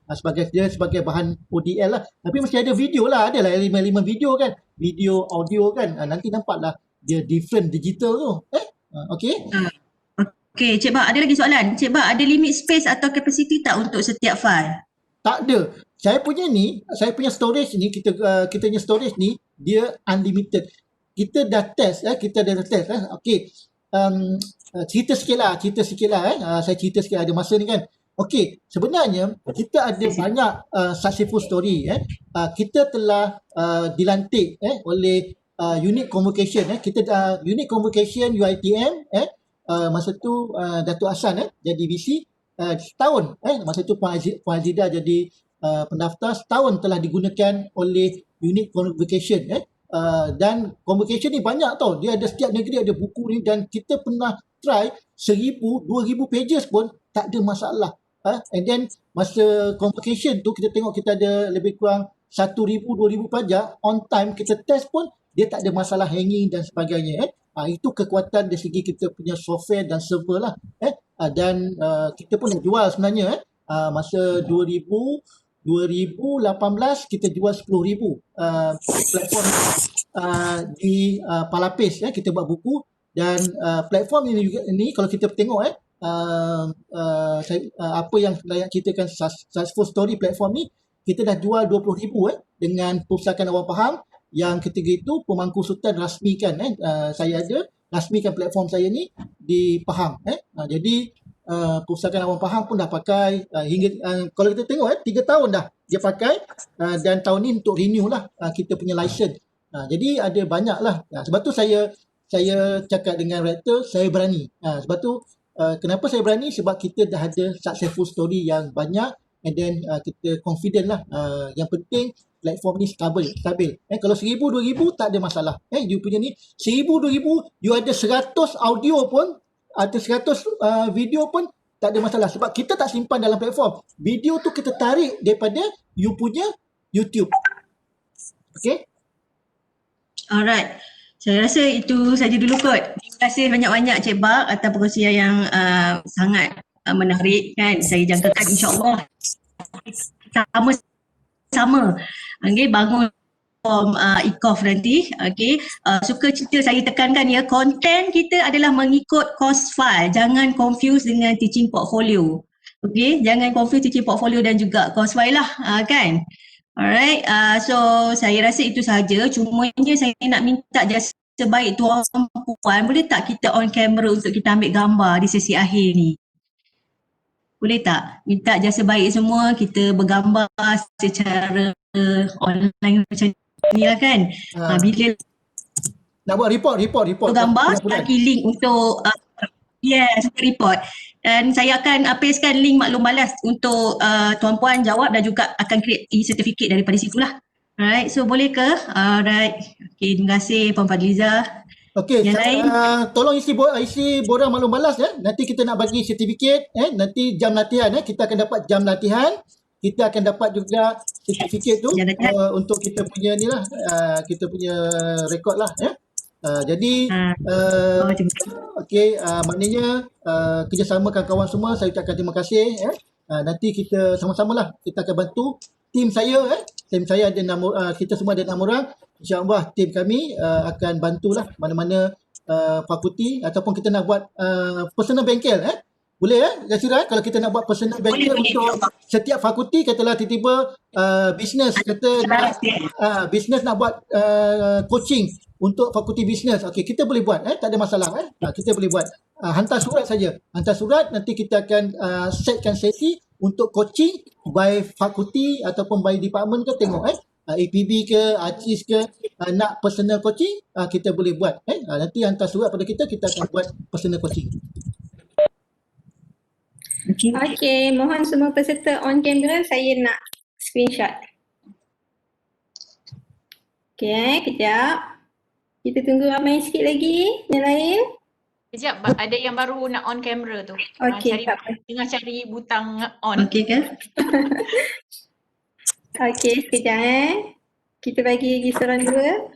[SPEAKER 2] sebagai bahan ODL lah. Tapi mesti ada video lah, ada lah elemen video kan. Video, audio kan. Nanti nampak lah dia different digital tu. Okay.
[SPEAKER 1] Okey, Cik Bak, ada lagi soalan. Cik Bak, ada limit space atau kapasiti tak untuk setiap file?
[SPEAKER 2] Tak ada. Saya punya storage ni, kita punya storage ni, dia unlimited. Kita dah test. Okey. Cerita sikit lah. Saya cerita sikit, ada masa ni kan. Okey, sebenarnya kita ada banyak successful story. Kita telah dilantik oleh Unit Convocation. Kita Unit Convocation UiTM, masa tu Datuk Hassan jadi VC setahun. Masa tu Puan Azidah jadi pendaftar, setahun telah digunakan oleh Unit Convocation. Dan convocation ni banyak tau, dia ada setiap negeri ada buku ni, dan kita pernah try 1,000, 2,000 pages pun tak ada masalah. And then masa convocation tu kita tengok kita ada lebih kurang 1,000, 2,000 pelajar on time, kita test pun dia tak ada masalah hanging dan sebagainya. Itu kekuatan dari segi kita punya software dan server lah. Dan kita pun nak jual sebenarnya. Masa 2018 kita jual 10,000 platform di Palapis. Kita buat buku, dan platform ini kalau kita tengok apa yang layak ceritakan successful story platform ni, kita dah jual 20,000 dengan Perpustakaan Awam Faham. Yang ketiga itu pemangku sultan rasmikan, saya ada rasmikan platform saya ni di Pahang. Jadi Perpustakaan Awam Faham pun dah pakai hingga kalau kita tengok 3 tahun dah dia pakai, dan tahun ni untuk renew lah kita punya license. Jadi ada banyak lah. Sebab tu saya cakap dengan rektor, saya berani. Sebab tu kenapa saya berani, sebab kita dah ada successful story yang banyak, and then kita confident lah. Yang penting platform ni stabil. Kalau 1,000, 2,000 tak ada masalah. You punya ni 1,000, 2,000, you ada 100 audio pun, ada 100 video pun tak ada masalah sebab kita tak simpan dalam platform. Video tu kita tarik daripada you punya YouTube. Okay?
[SPEAKER 1] Alright. Saya rasa itu saja dulu kot. Terima kasih banyak-banyak Cik Bak atas perkongsian yang sangat menarik kan. Saya jangkakan insya-Allah sama-sama bangun IKOF nanti. Suka cerita saya tekankan ya, konten kita adalah mengikut course file. Jangan confuse dengan teaching portfolio. Jangan confuse teaching portfolio dan juga course file lah kan. Alright, so saya rasa itu sahaja. Cumanya saya nak minta jasa baik tuan puan, boleh tak kita on camera untuk kita ambil gambar di sesi akhir ni? Boleh tak? Minta jasa baik semua, kita bergambar secara online macam ni lah kan. Bila
[SPEAKER 2] nak buat report
[SPEAKER 1] gambar, bagi link untuk report. Dan saya akan pastekan link maklum balas untuk tuan puan jawab dan juga akan create e-certificate daripada situlah. Alright, so boleh ke? Alright. Okay, terima kasih Puan Fadliza.
[SPEAKER 2] Okey,
[SPEAKER 1] Yang lain?
[SPEAKER 2] Tolong isi borang maklum balas ya. Nanti kita nak bagi sertifikat nanti jam latihan kita akan dapat jam latihan. Kita akan dapat juga sertifikat tu untuk kita punya ni lah, kita punya rekod lah ya. Jadi okey, maknanya kerjasama kawan-kawan semua saya ucapkan terima kasih ya. Nanti kita sama-samalah kita akan bantu tim saya ada 6 kita semua ada 6 orang. InsyaAllah tim kami akan bantulah mana-mana fakulti ataupun kita nak buat personal bengkel boleh Yasira kalau kita nak buat personal bengkel untuk setiap fakulti, katalah tiba-tiba bisnes bisnes nak buat coaching untuk fakulti bisnes. Okey, kita boleh buat tak ada masalah kita boleh buat. Hantar surat saja. Hantar surat, nanti kita akan setkan sesi untuk coaching by fakulti ataupun by department ke, tengok APB ke, ACIS ke, nak personal coaching kita boleh buat. Nanti hantar surat pada kita akan buat personal coaching.
[SPEAKER 4] Okey, mohon semua peserta on camera, saya nak screenshot. Okey, kejap. Kita tunggu ramai sikit lagi yang lain.
[SPEAKER 5] Kejap, ada yang baru nak on camera tu.
[SPEAKER 4] Okey,
[SPEAKER 5] Tengah cari butang on.
[SPEAKER 1] Okey ke?
[SPEAKER 4] Okey, sekejap Kita bagi lagi seorang dua.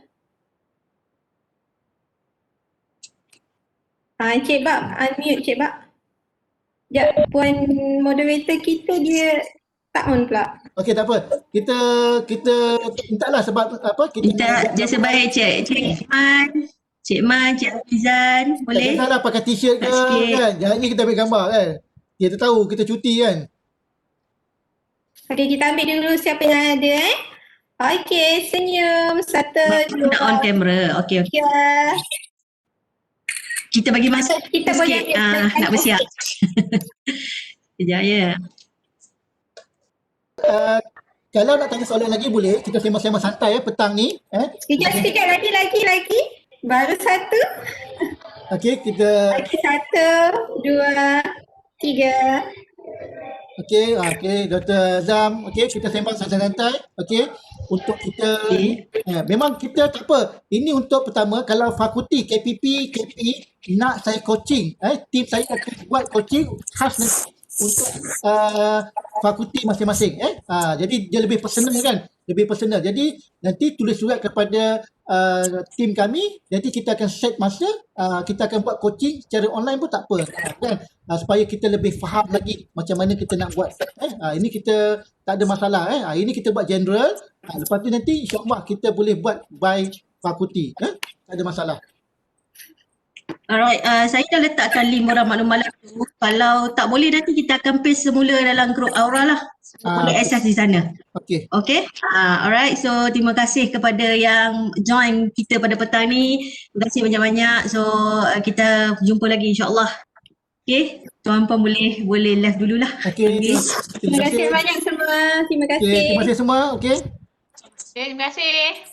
[SPEAKER 4] Cik Bak, unmute Cik Bak. Sekejap, puan moderator kita dia tak on pula.
[SPEAKER 2] Okey, tak apa. Kita mintalah sebab apa?
[SPEAKER 1] Minta jasa baik Cik Man, Cik Hafizan, boleh?
[SPEAKER 2] Tak salah pakai t-shirt ke kan. Jangan kita ambil gambar kan. Kita tahu kita cuti kan.
[SPEAKER 4] Okey, kita ambil dulu siapa yang ada Okey, senyum. 1, 2,
[SPEAKER 1] Nak on camera. Okey.
[SPEAKER 4] Ya.
[SPEAKER 1] Kita bagi masa
[SPEAKER 4] Kita boleh
[SPEAKER 1] sikit nak bersiap. Sekejap ya.
[SPEAKER 2] Kalau nak tanya soalan lagi boleh, kita sembang-sembang santai petang ni.
[SPEAKER 4] Sekejap lagi. Baru 1.
[SPEAKER 2] Okey, kita
[SPEAKER 4] 1, 2, 3.
[SPEAKER 2] Okey, Dr. Azam. Okey, kita sembang santai-santai. Okey, untuk kita memang kita tak apa. Ini untuk pertama kalau fakulti KPP, KPE nak saya coaching, tim saya akan buat coaching khas nanti untuk fakulti masing-masing. Jadi dia lebih personal kan, lebih personal. Jadi nanti tulis surat kepada tim kami, nanti kita akan set masa, kita akan buat coaching secara online pun tak apa kan, supaya kita lebih faham lagi macam mana kita nak buat. Ini kita tak ada masalah. Ini kita buat general, lepas tu nanti insyaAllah kita boleh buat by fakulti. Tak ada masalah.
[SPEAKER 1] Alright, saya dah letakkan link borang maklum balas tu. Kalau tak boleh nanti kita akan paste semula dalam grup Aura lah. Boleh access di sana.
[SPEAKER 2] Okey.
[SPEAKER 1] Okay, alright. So terima kasih kepada yang join kita pada petang ni. Terima kasih banyak-banyak. So kita jumpa lagi insyaAllah. Okay, tuan-puan boleh live dululah.
[SPEAKER 2] Okey.
[SPEAKER 4] Terima kasih banyak semua. Terima kasih.
[SPEAKER 2] Terima kasih semua. Okey.
[SPEAKER 5] Okay, terima kasih.